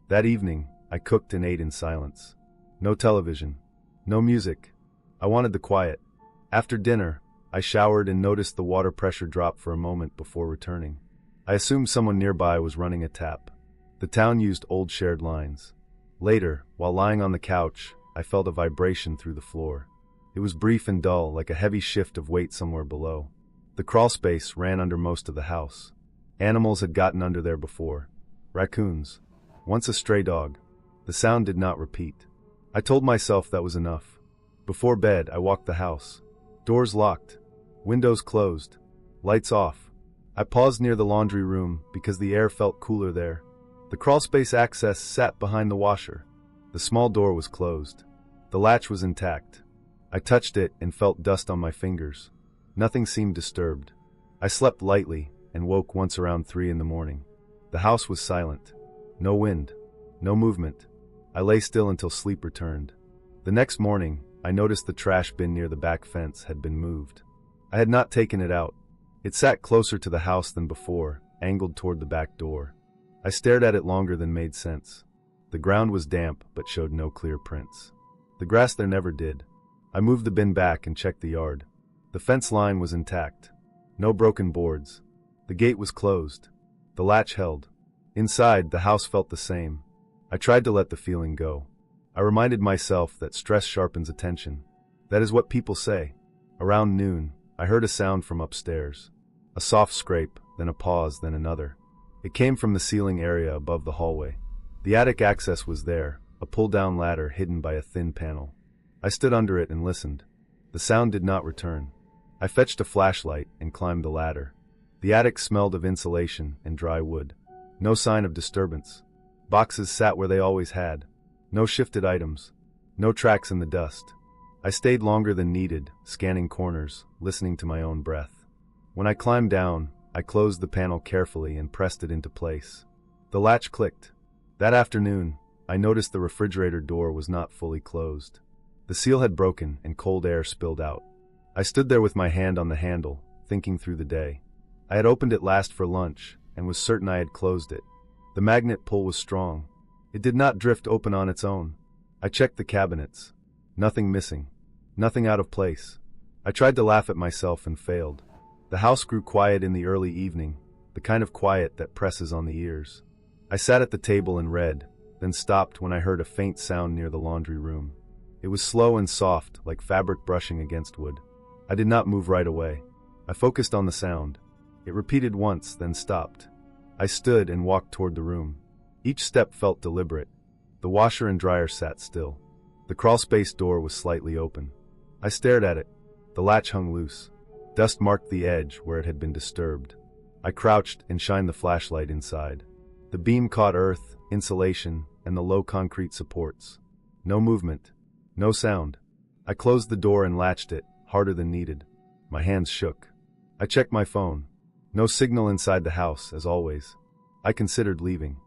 That evening, I cooked and ate in silence. No television. No music. I wanted the quiet. After dinner, I showered and noticed the water pressure drop for a moment before returning. I assumed someone nearby was running a tap. The town used old shared lines. Later, while lying on the couch, I felt a vibration through the floor. It was brief and dull, like a heavy shift of weight somewhere below. The crawlspace ran under most of the house. Animals had gotten under there before. Raccoons. Once a stray dog. The sound did not repeat. I told myself that was enough. Before bed, I walked the house. Doors locked. Windows closed. Lights off. I paused near the laundry room because the air felt cooler there. The crawlspace access sat behind the washer. The small door was closed. The latch was intact. I touched it and felt dust on my fingers. Nothing seemed disturbed. I slept lightly and woke once around 3 in the morning. The house was silent. No wind. No movement. I lay still until sleep returned. The next morning, I noticed the trash bin near the back fence had been moved. I had not taken it out. It sat closer to the house than before, angled toward the back door. I stared at it longer than made sense. The ground was damp but showed no clear prints. The grass there never did. I moved the bin back and checked the yard. The fence line was intact. No broken boards. The gate was closed. The latch held. Inside, the house felt the same. I tried to let the feeling go. I reminded myself that stress sharpens attention. That is what people say. Around noon, I heard a sound from upstairs. A soft scrape, then a pause, then another. It came from the ceiling area above the hallway. The attic access was there, a pull-down ladder hidden by a thin panel. I stood under it and listened. The sound did not return. I fetched a flashlight and climbed the ladder. The attic smelled of insulation and dry wood. No sign of disturbance. Boxes sat where they always had. No shifted items. No tracks in the dust. I stayed longer than needed, scanning corners, listening to my own breath. When I climbed down, I closed the panel carefully and pressed it into place. The latch clicked. That afternoon, I noticed the refrigerator door was not fully closed. The seal had broken and cold air spilled out. I stood there with my hand on the handle, thinking through the day. I had opened it last for lunch and was certain I had closed it. The magnet pull was strong. It did not drift open on its own. I checked the cabinets. Nothing missing. Nothing out of place. I tried to laugh at myself and failed. The house grew quiet in the early evening, the kind of quiet that presses on the ears. I sat at the table and read, then stopped when I heard a faint sound near the laundry room. It was slow and soft, like fabric brushing against wood. I did not move right away. I focused on the sound. It repeated once, then stopped. I stood and walked toward the room. Each step felt deliberate. The washer and dryer sat still. The crawlspace door was slightly open. I stared at it. The latch hung loose. Dust marked the edge where it had been disturbed. I crouched and shined the flashlight inside. The beam caught earth, insulation, and the low concrete supports. No movement. No sound. I closed the door and latched it, harder than needed. My hands shook. I checked my phone. No signal inside the house, as always. I considered leaving.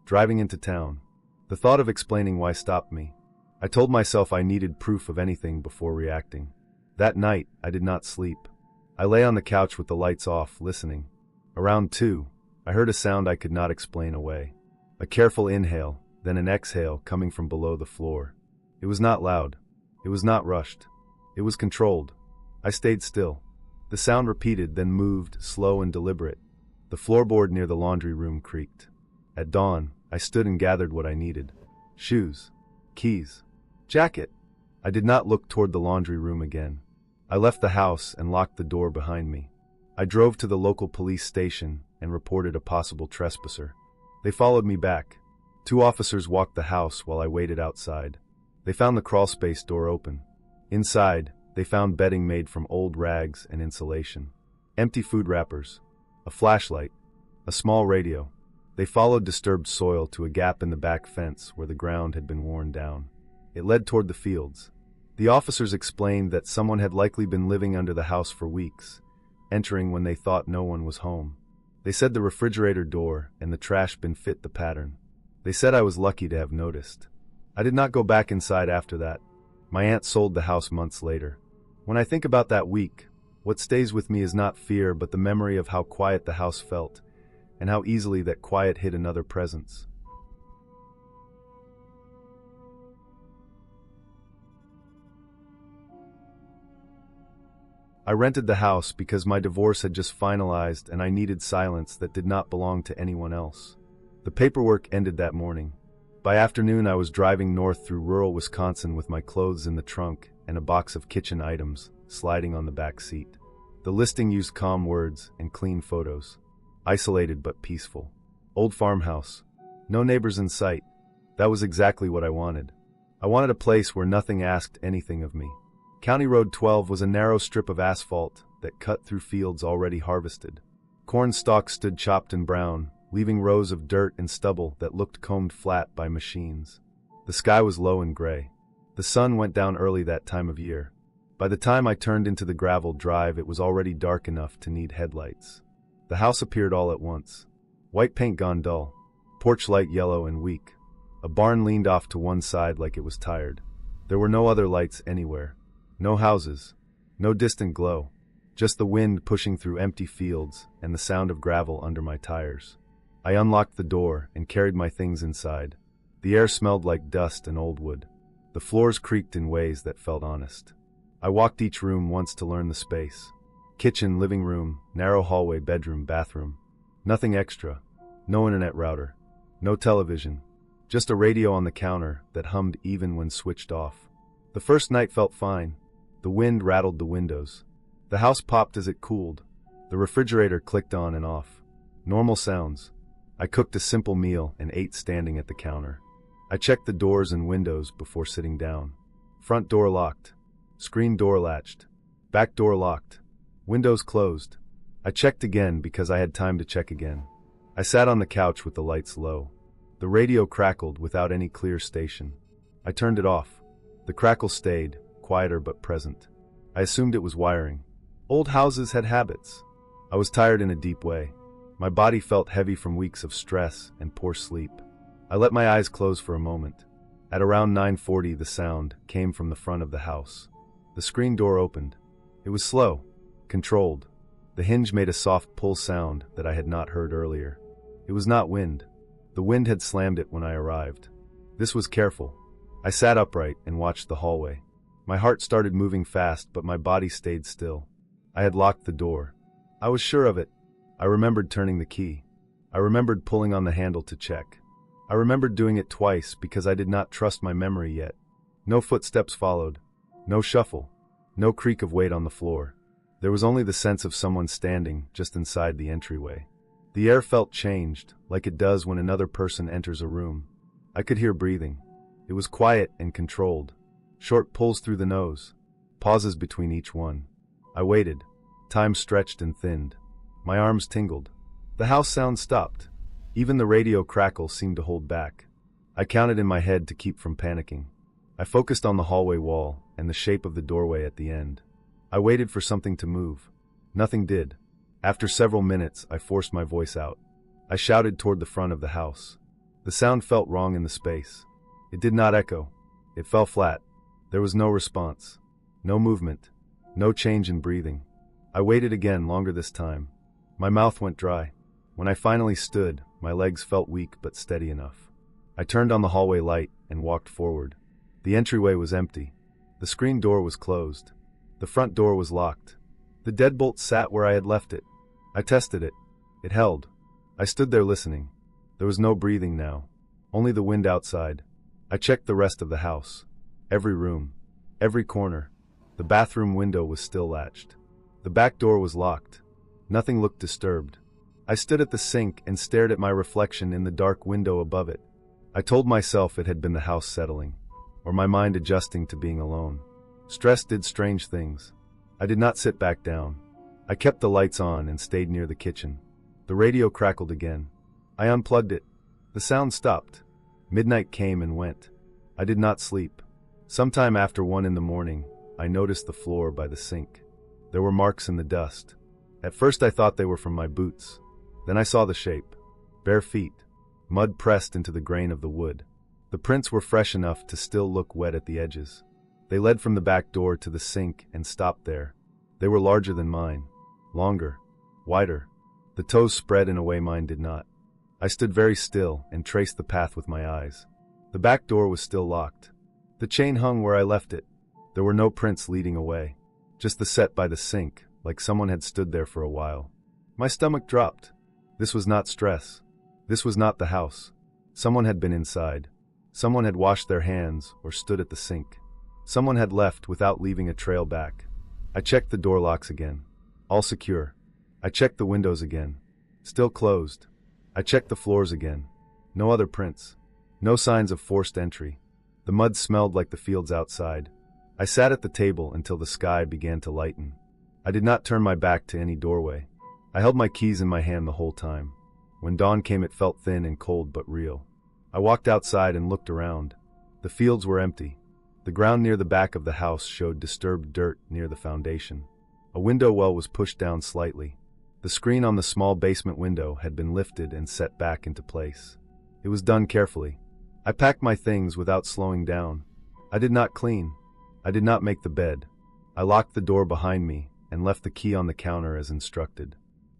Driving into town. The thought of explaining why stopped me. I told myself I needed proof of anything before reacting. That night, I did not sleep. I lay on the couch with the lights off, listening. Around 2, I heard a sound I could not explain away. A careful inhale, then an exhale coming from below the floor. It was not loud. It was not rushed. It was controlled. I stayed still. The sound repeated, then moved, slow and deliberate. The floorboard near the laundry room creaked. At dawn, I stood and gathered what I needed. Shoes. Keys. Jacket. I did not look toward the laundry room again. I left the house and locked the door behind me. I drove to the local police station and reported a possible trespasser. They followed me back. 2 officers walked the house while I waited outside. They found the crawlspace door open. Inside, they found bedding made from old rags and insulation. Empty food wrappers. A flashlight. A small radio. They followed disturbed soil to a gap in the back fence where the ground had been worn down. It led toward the fields. The officers explained that someone had likely been living under the house for weeks, entering when they thought no one was home. They said the refrigerator door and the trash bin fit the pattern. They said I was lucky to have noticed. I did not go back inside after that. My aunt sold the house months later. When I think about that week, what stays with me is not fear but the memory of how quiet the house felt, and how easily that quiet hid another presence. I rented the house because my divorce had just finalized and I needed silence that did not belong to anyone else. The paperwork ended that morning. By afternoon, I was driving north through rural Wisconsin with my clothes in the trunk and a box of kitchen items sliding on the back seat. The listing used calm words and clean photos. Isolated but peaceful. Old farmhouse. No neighbors in sight. That was exactly what I wanted. I wanted a place where nothing asked anything of me. County Road 12 was a narrow strip of asphalt that cut through fields already harvested. Corn stalks stood chopped and brown, leaving rows of dirt and stubble that looked combed flat by machines. The sky was low and gray. The sun went down early that time of year. By the time I turned into the gravel drive, it was already dark enough to need headlights. The house appeared all at once. White paint gone dull. Porch light yellow and weak. A barn leaned off to one side like it was tired. There were no other lights anywhere. No houses. No distant glow. Just the wind pushing through empty fields and the sound of gravel under my tires. I unlocked the door and carried my things inside. The air smelled like dust and old wood. The floors creaked in ways that felt honest. I walked each room once to learn the space. Kitchen, living room, narrow hallway, bedroom, bathroom. Nothing extra. No internet router. No television. Just a radio on the counter that hummed even when switched off. The first night felt fine. The wind rattled the windows. The house popped as it cooled. The refrigerator clicked on and off. Normal sounds. I cooked a simple meal and ate standing at the counter. I checked the doors and windows before sitting down. Front door locked. Screen door latched. Back door locked. Windows closed. I checked again because I had time to check again. I sat on the couch with the lights low. The radio crackled without any clear station. I turned it off. The crackle stayed, quieter but present. I assumed it was wiring. Old houses had habits. I was tired in a deep way. My body felt heavy from weeks of stress and poor sleep. I let my eyes close for a moment. At around 9:40, the sound came from the front of the house. The screen door opened. It was slow, controlled. The hinge made a soft pull sound that I had not heard earlier. It was not wind. The wind had slammed it when I arrived. This was careful. I sat upright and watched the hallway. My heart started moving fast, but my body stayed still. I had locked the door. I was sure of it. I remembered turning the key. I remembered pulling on the handle to check. I remembered doing it twice because I did not trust my memory yet. No footsteps followed. No shuffle. No creak of weight on the floor. There was only the sense of someone standing just inside the entryway. The air felt changed, like it does when another person enters a room. I could hear breathing. It was quiet and controlled. Short pulls through the nose. Pauses between each one. I waited. Time stretched and thinned. My arms tingled. The house sound stopped. Even the radio crackle seemed to hold back. I counted in my head to keep from panicking. I focused on the hallway wall and the shape of the doorway at the end. I waited for something to move. Nothing did. After several minutes, I forced my voice out. I shouted toward the front of the house. The sound felt wrong in the space. It did not echo. It fell flat. There was no response. No movement. No change in breathing. I waited again, longer this time. My mouth went dry. When I finally stood, my legs felt weak but steady enough. I turned on the hallway light and walked forward. The entryway was empty. The screen door was closed. The front door was locked. The deadbolt sat where I had left it. I tested it. It held. I stood there listening. There was no breathing now. Only the wind outside. I checked the rest of the house. Every room. Every corner. The bathroom window was still latched. The back door was locked. Nothing looked disturbed. I stood at the sink and stared at my reflection in the dark window above it. I told myself it had been the house settling, or my mind adjusting to being alone. Stress did strange things. I did not sit back down. I kept the lights on and stayed near the kitchen. The radio crackled again. I unplugged it. The sound stopped. Midnight came and went. I did not sleep. Sometime after 1 in the morning, I noticed the floor by the sink. There were marks in the dust. At first I thought they were from my boots. Then I saw the shape. Bare feet. Mud pressed into the grain of the wood. The prints were fresh enough to still look wet at the edges. They led from the back door to the sink and stopped there. They were larger than mine. Longer. Wider. The toes spread in a way mine did not. I stood very still and traced the path with my eyes. The back door was still locked. The chain hung where I left it. There were no prints leading away. Just the set by the sink, like someone had stood there for a while. My stomach dropped. This was not stress. This was not the house. Someone had been inside. Someone had washed their hands or stood at the sink. Someone had left without leaving a trail back. I checked the door locks again. All secure. I checked the windows again. Still closed. I checked the floors again. No other prints. No signs of forced entry. The mud smelled like the fields outside. I sat at the table until the sky began to lighten. I did not turn my back to any doorway. I held my keys in my hand the whole time. When dawn came, it felt thin and cold but real. I walked outside and looked around. The fields were empty. The ground near the back of the house showed disturbed dirt near the foundation. A window well was pushed down slightly. The screen on the small basement window had been lifted and set back into place. It was done carefully. I packed my things without slowing down. I did not clean. I did not make the bed. I locked the door behind me and left the key on the counter as instructed.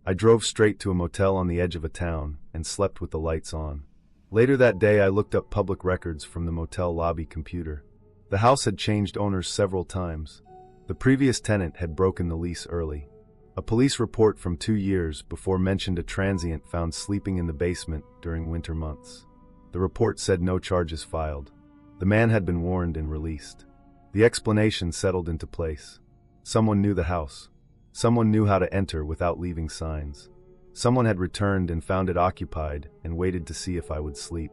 I drove straight to a motel on the edge of a town and slept with the lights on. Later that day, I looked up public records from the motel lobby computer. The house had changed owners several times. The previous tenant had broken the lease early. A police report from 2 years before mentioned a transient found sleeping in the basement during winter months. The report said no charges filed. The man had been warned and released. The explanation settled into place. Someone knew the house. Someone knew how to enter without leaving signs. Someone had returned and found it occupied and waited to see if I would sleep.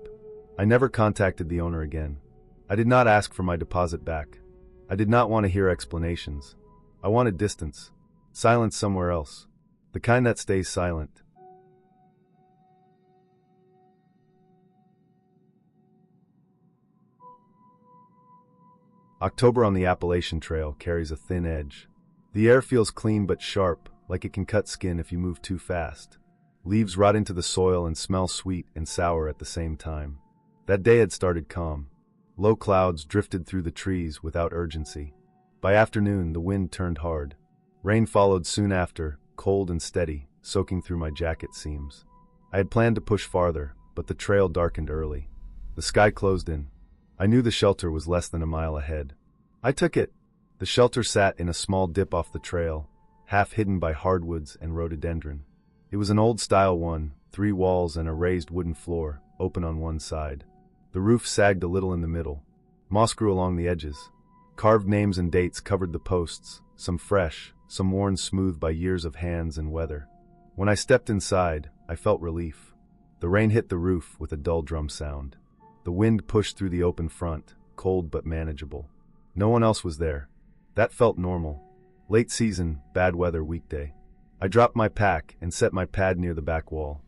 I never contacted the owner again. I did not ask for my deposit back. I did not want to hear explanations. I wanted distance. Silence somewhere else. The kind that stays silent. October on the Appalachian Trail carries a thin edge. The air feels clean but sharp, like it can cut skin if you move too fast. Leaves rot into the soil and smell sweet and sour at the same time. That day had started calm. Low clouds drifted through the trees without urgency. By afternoon, the wind turned hard. Rain followed soon after, cold and steady, soaking through my jacket seams. I had planned to push farther, but the trail darkened early. The sky closed in. I knew the shelter was less than a mile ahead. I took it. The shelter sat in a small dip off the trail, half hidden by hardwoods and rhododendron. It was an old-style one, 3 walls and a raised wooden floor, open on one side. The roof sagged a little in the middle. Moss grew along the edges. Carved names and dates covered the posts, some fresh, some worn smooth by years of hands and weather. When I stepped inside, I felt relief. The rain hit the roof with a dull drum sound. The wind pushed through the open front, cold but manageable. No one else was there. That felt normal. Late season, bad weather weekday. I dropped my pack and set my pad near the back wall.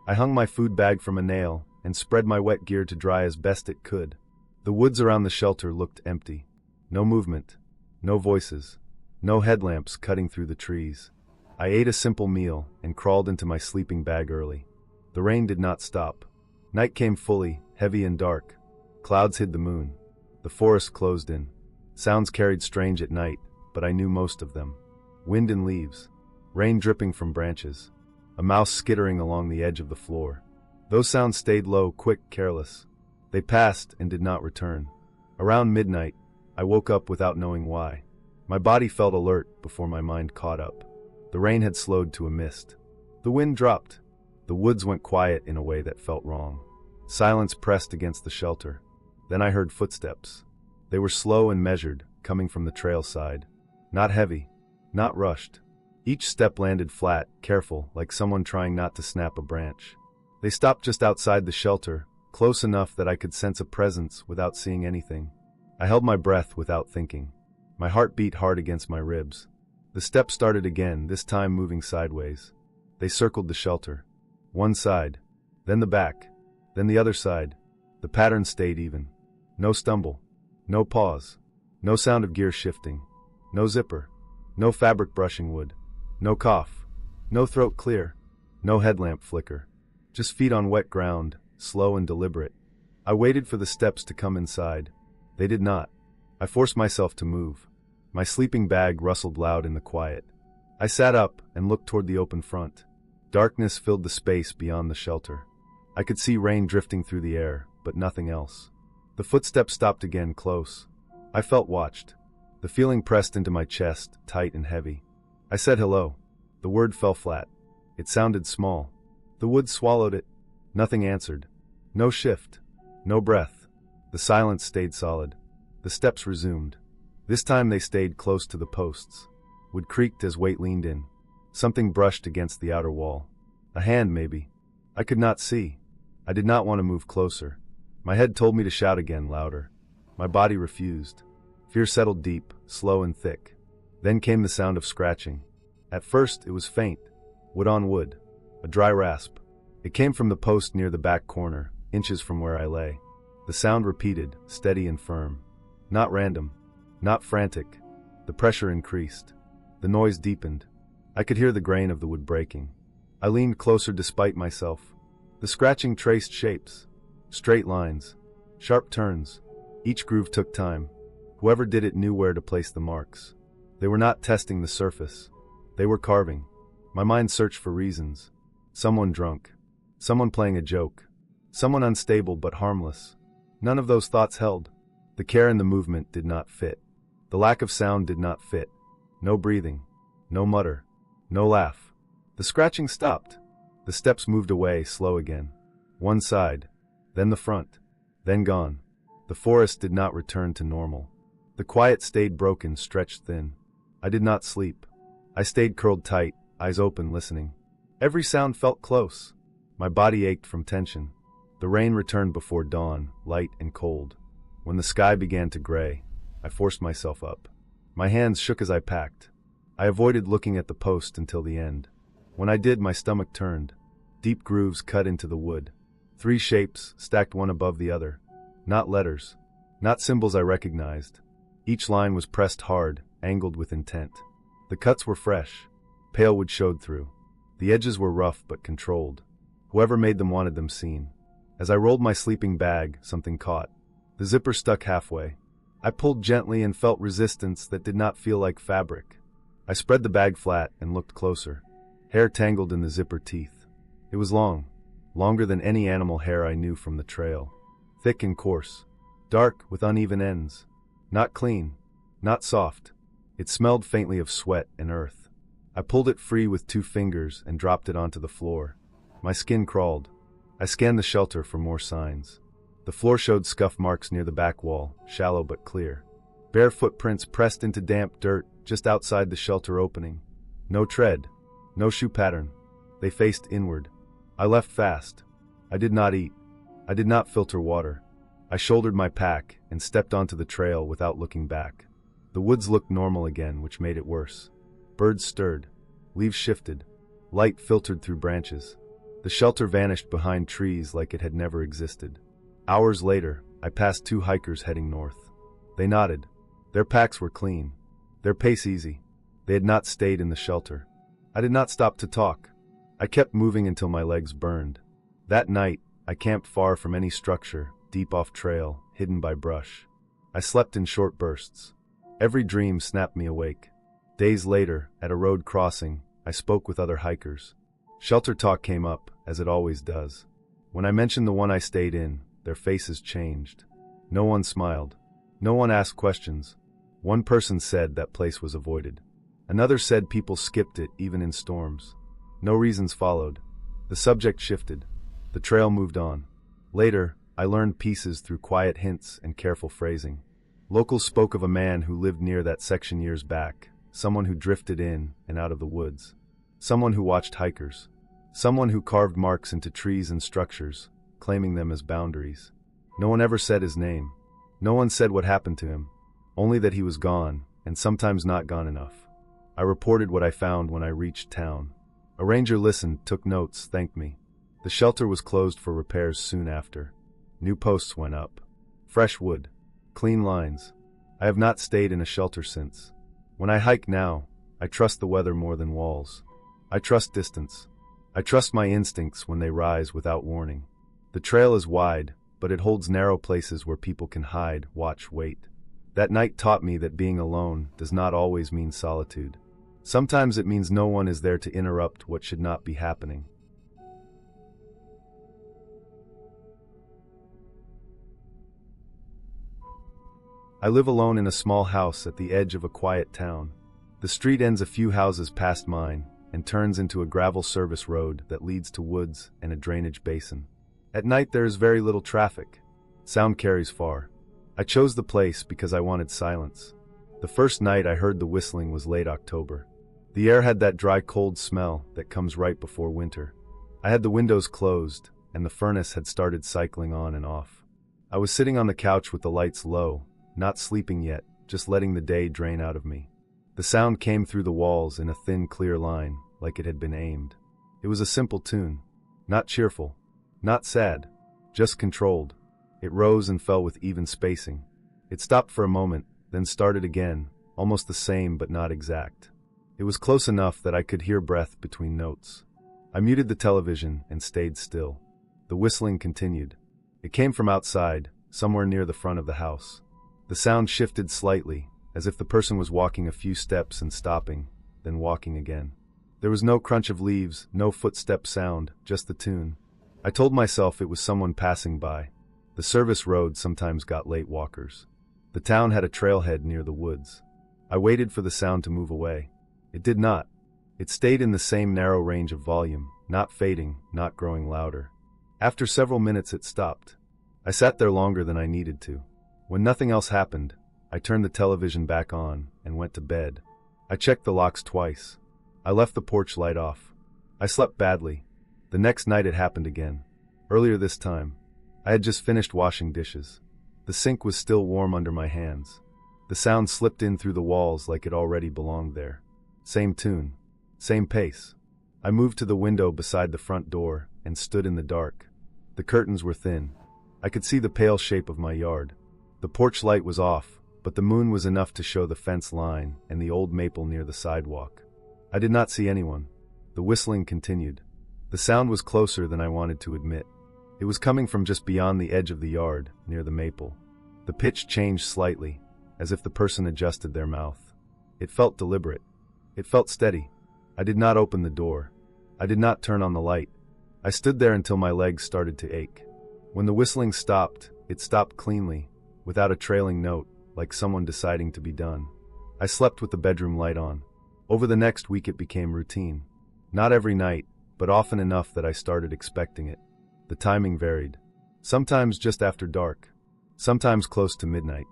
I hung my food bag from a nail and spread my wet gear to dry as best it could. The woods around the shelter looked empty. No movement, no voices, no headlamps cutting through the trees. I ate a simple meal and crawled into my sleeping bag early. The rain did not stop. Night came fully, heavy and dark. Clouds hid the moon. The forest closed in. Sounds carried strange at night, but I knew most of them. Wind and leaves. Rain dripping from branches. A mouse skittering along the edge of the floor. Those sounds stayed low, quick, careless. They passed and did not return. Around midnight, I woke up without knowing why. My body felt alert before my mind caught up. The rain had slowed to a mist. The wind dropped. The woods went quiet in a way that felt wrong. Silence pressed against the shelter. Then I heard footsteps. They were slow and measured, coming from the trail side. Not heavy, not rushed. Each step landed flat, careful, like someone trying not to snap a branch. They stopped just outside the shelter, close enough that I could sense a presence without seeing anything. I held my breath without thinking. My heart beat hard against my ribs. The steps started again, this time moving sideways. They circled the shelter. One side, then the back, then the other side. The pattern stayed even. No stumble, no pause, no sound of gear shifting, no zipper, no fabric brushing wood, no cough, no throat clear, no headlamp flicker. Just feet on wet ground, slow and deliberate. I waited for the steps to come inside. They did not. I forced myself to move. My sleeping bag rustled loud in the quiet. I sat up and looked toward the open front. Darkness filled the space beyond the shelter. I could see rain drifting through the air, but nothing else. The footsteps stopped again, close. I felt watched. The feeling pressed into my chest, tight and heavy. I said hello. The word fell flat. It sounded small. The woods swallowed it. Nothing answered. No shift. No breath. The silence stayed solid. The steps resumed. This time they stayed close to the posts. Wood creaked as weight leaned in. Something brushed against the outer wall. A hand, maybe. I could not see. I did not want to move closer. My head told me to shout again, louder. My body refused. Fear settled deep, slow and thick. Then came the sound of scratching. At first, it was faint. Wood on wood. A dry rasp. It came from the post near the back corner, inches from where I lay. The sound repeated, steady and firm. Not random. Not frantic. The pressure increased. The noise deepened. I could hear the grain of the wood breaking. I leaned closer despite myself. The scratching traced shapes. Straight lines. Sharp turns. Each groove took time. Whoever did it knew where to place the marks. They were not testing the surface. They were carving. My mind searched for reasons. Someone drunk. Someone playing a joke. Someone unstable but harmless. None of those thoughts held. The care in the movement did not fit. The lack of sound did not fit. No breathing. No mutter. No laugh. The scratching stopped. The steps moved away, slow again. One side. Then the front. Then gone. The forest did not return to normal. The quiet stayed broken, stretched thin. I did not sleep. I stayed curled tight, eyes open, listening. Every sound felt close. My body ached from tension. The rain returned before dawn, light and cold. When the sky began to gray, I forced myself up. My hands shook as I packed. I avoided looking at the post until the end. When I did, my stomach turned. Deep grooves cut into the wood. 3 shapes, stacked one above the other. Not letters. Not symbols I recognized. Each line was pressed hard, angled with intent. The cuts were fresh. Pale wood showed through. The edges were rough but controlled. Whoever made them wanted them seen. As I rolled my sleeping bag, something caught. The zipper stuck halfway. I pulled gently and felt resistance that did not feel like fabric. I spread the bag flat and looked closer. Hair tangled in the zipper teeth. It was long. Longer than any animal hair I knew from the trail. Thick and coarse. Dark with uneven ends. Not clean. Not soft. It smelled faintly of sweat and earth. I pulled it free with 2 fingers and dropped it onto the floor. My skin crawled. I scanned the shelter for more signs. The floor showed scuff marks near the back wall, shallow but clear. Bare footprints pressed into damp dirt just outside the shelter opening. No tread. No shoe pattern. They faced inward. I left fast. I did not eat. I did not filter water. I shouldered my pack and stepped onto the trail without looking back. The woods looked normal again, which made it worse. Birds stirred. Leaves shifted. Light filtered through branches. The shelter vanished behind trees like it had never existed. Hours later, I passed 2 hikers heading north. They nodded. Their packs were clean. Their pace easy. They had not stayed in the shelter. I did not stop to talk. I kept moving until my legs burned. That night, I camped far from any structure, deep off trail, hidden by brush. I slept in short bursts. Every dream snapped me awake. Days later, at a road crossing, I spoke with other hikers. Shelter talk came up, as it always does. When I mentioned the one I stayed in, their faces changed. No one smiled. No one asked questions. One person said that place was avoided. Another said people skipped it even in storms. No reasons followed. The subject shifted. The trail moved on. Later, I learned pieces through quiet hints and careful phrasing. Locals spoke of a man who lived near that section years back, someone who drifted in and out of the woods, someone who watched hikers, someone who carved marks into trees and structures, claiming them as boundaries. No one ever said his name. No one said what happened to him, only that he was gone, and sometimes not gone enough. I reported what I found when I reached town. A ranger listened, took notes, thanked me. The shelter was closed for repairs soon after. New posts went up. Fresh wood. Clean lines. I have not stayed in a shelter since. When I hike now, I trust the weather more than walls. I trust distance. I trust my instincts when they rise without warning. The trail is wide, but it holds narrow places where people can hide, watch, wait. That night taught me that being alone does not always mean solitude. Sometimes it means no one is there to interrupt what should not be happening. I live alone in a small house at the edge of a quiet town. The street ends a few houses past mine and turns into a gravel service road that leads to woods and a drainage basin. At night there is very little traffic. Sound carries far. I chose the place because I wanted silence. The first night I heard the whistling was late October. The air had that dry, cold smell that comes right before winter. I had the windows closed, and the furnace had started cycling on and off. I was sitting on the couch with the lights low, not sleeping yet, just letting the day drain out of me. The sound came through the walls in a thin, clear line, like it had been aimed. It was a simple tune. Not cheerful. Not sad. Just controlled. It rose and fell with even spacing. It stopped for a moment, then started again, almost the same but not exact. It was close enough that I could hear breath between notes. I muted the television and stayed still. The whistling continued. It came from outside, somewhere near the front of the house. The sound shifted slightly, as if the person was walking a few steps and stopping, then walking again. There was no crunch of leaves, no footstep sound, just the tune. I told myself it was someone passing by. The service road sometimes got late walkers. The town had a trailhead near the woods. I waited for the sound to move away. It did not. It stayed in the same narrow range of volume, not fading, not growing louder. After several minutes it stopped. I sat there longer than I needed to. When nothing else happened, I turned the television back on and went to bed. I checked the locks twice. I left the porch light off. I slept badly. The next night it happened again. Earlier this time, I had just finished washing dishes. The sink was still warm under my hands. The sound slipped in through the walls like it already belonged there. Same tune. Same pace. I moved to the window beside the front door and stood in the dark. The curtains were thin. I could see the pale shape of my yard. The porch light was off, but the moon was enough to show the fence line and the old maple near the sidewalk. I did not see anyone. The whistling continued. The sound was closer than I wanted to admit. It was coming from just beyond the edge of the yard, near the maple. The pitch changed slightly, as if the person adjusted their mouth. It felt deliberate. It felt steady. I did not open the door. I did not turn on the light. I stood there until my legs started to ache. When the whistling stopped, it stopped cleanly, without a trailing note, like someone deciding to be done. I slept with the bedroom light on. Over the next week it became routine. Not every night, but often enough that I started expecting it. The timing varied. Sometimes just after dark. Sometimes close to midnight.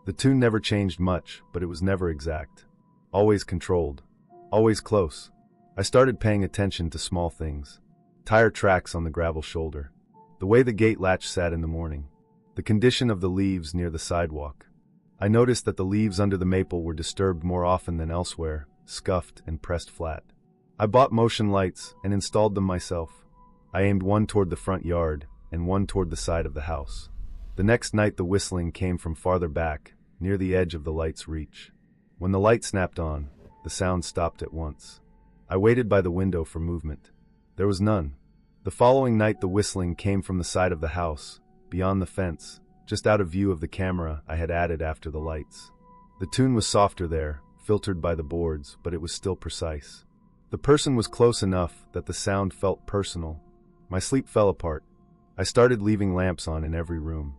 The tune never changed much, but it was never exact. Always controlled. Always close. I started paying attention to small things. Tire tracks on the gravel shoulder. The way the gate latch sat in the morning. The condition of the leaves near the sidewalk. I noticed that the leaves under the maple were disturbed more often than elsewhere, scuffed and pressed flat. I bought motion lights and installed them myself. I aimed one toward the front yard and one toward the side of the house. The next night the whistling came from farther back, near the edge of the light's reach. When the light snapped on, the sound stopped at once. I waited by the window for movement. There was none. The following night the whistling came from the side of the house, beyond the fence, just out of view of the camera I had added after the lights. The tune was softer there, filtered by the boards, but it was still precise. The person was close enough that the sound felt personal. My sleep fell apart. I started leaving lamps on in every room.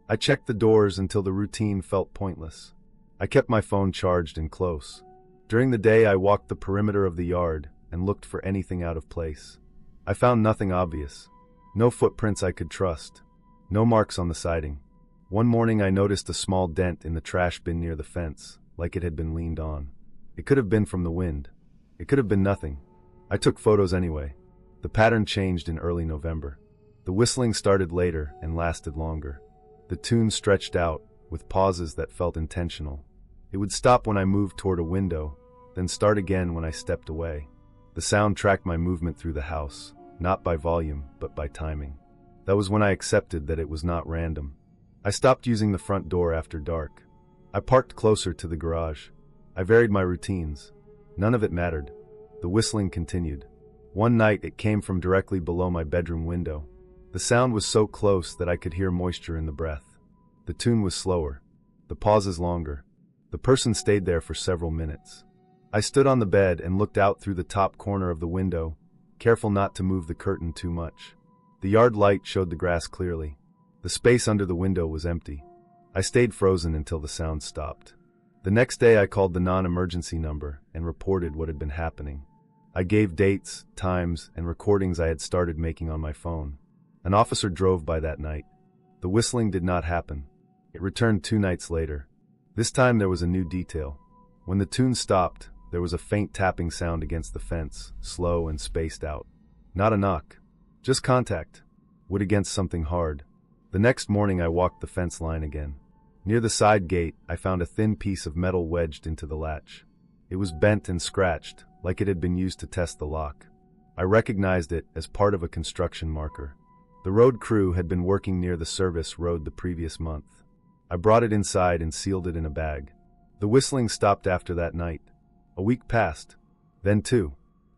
I checked the doors until the routine felt pointless. I kept my phone charged and close. During the day I walked the perimeter of the yard and looked for anything out of place. I found nothing obvious. No footprints I could trust. No marks on the siding. One morning I noticed a small dent in the trash bin near the fence, like it had been leaned on. It could have been from the wind. It could have been nothing. I took photos anyway. The pattern changed in early November. The whistling started later and lasted longer. The tune stretched out, with pauses that felt intentional. It would stop when I moved toward a window, then start again when I stepped away. The sound tracked my movement through the house, not by volume, but by timing. That was when I accepted that it was not random. I stopped using the front door after dark. I parked closer to the garage. I varied my routines. None of it mattered. The whistling continued. One night it came from directly below my bedroom window. The sound was so close that I could hear moisture in the breath. The tune was slower. The pauses longer. The person stayed there for several minutes. I stood on the bed and looked out through the top corner of the window, careful not to move the curtain too much. The yard light showed the grass clearly. The space under the window was empty. I stayed frozen until the sound stopped. The next day I called the non-emergency number and reported what had been happening. I gave dates, times, and recordings I had started making on my phone. An officer drove by that night. The whistling did not happen. It returned 2 nights later. This time there was a new detail. When the tune stopped, there was a faint tapping sound against the fence, slow and spaced out. Not a knock. Just contact. Wood against something hard. The next morning I walked the fence line again. Near the side gate, I found a thin piece of metal wedged into the latch. It was bent and scratched, like it had been used to test the lock. I recognized it as part of a construction marker. The road crew had been working near the service road the previous month. I brought it inside and sealed it in a bag. The whistling stopped after that night. A week passed. Then 2.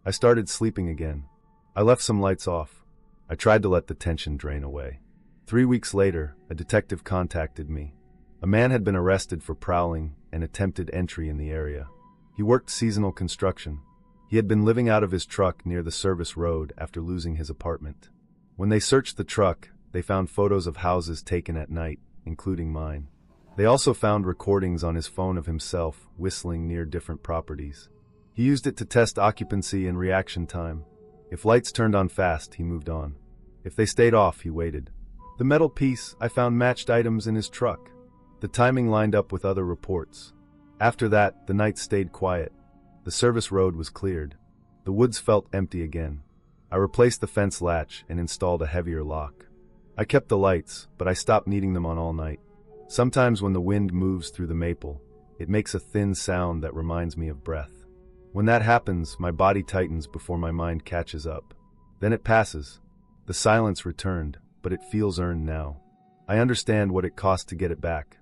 I started sleeping again. I left some lights off. I tried to let the tension drain away. 3 weeks later, a detective contacted me. A man had been arrested for prowling and attempted entry in the area. He worked seasonal construction. He had been living out of his truck near the service road after losing his apartment. When they searched the truck, they found photos of houses taken at night, including mine. They also found recordings on his phone of himself whistling near different properties. He used it to test occupancy and reaction time. If lights turned on fast, he moved on. If they stayed off, he waited. The metal piece I found matched items in his truck. The timing lined up with other reports. After that, the night stayed quiet. The service road was cleared. The woods felt empty again. I replaced the fence latch and installed a heavier lock. I kept the lights, but I stopped needing them on all night. Sometimes when the wind moves through the maple, it makes a thin sound that reminds me of breath. When that happens, my body tightens before my mind catches up. Then it passes. The silence returned, but it feels earned now. I understand what it cost to get it back.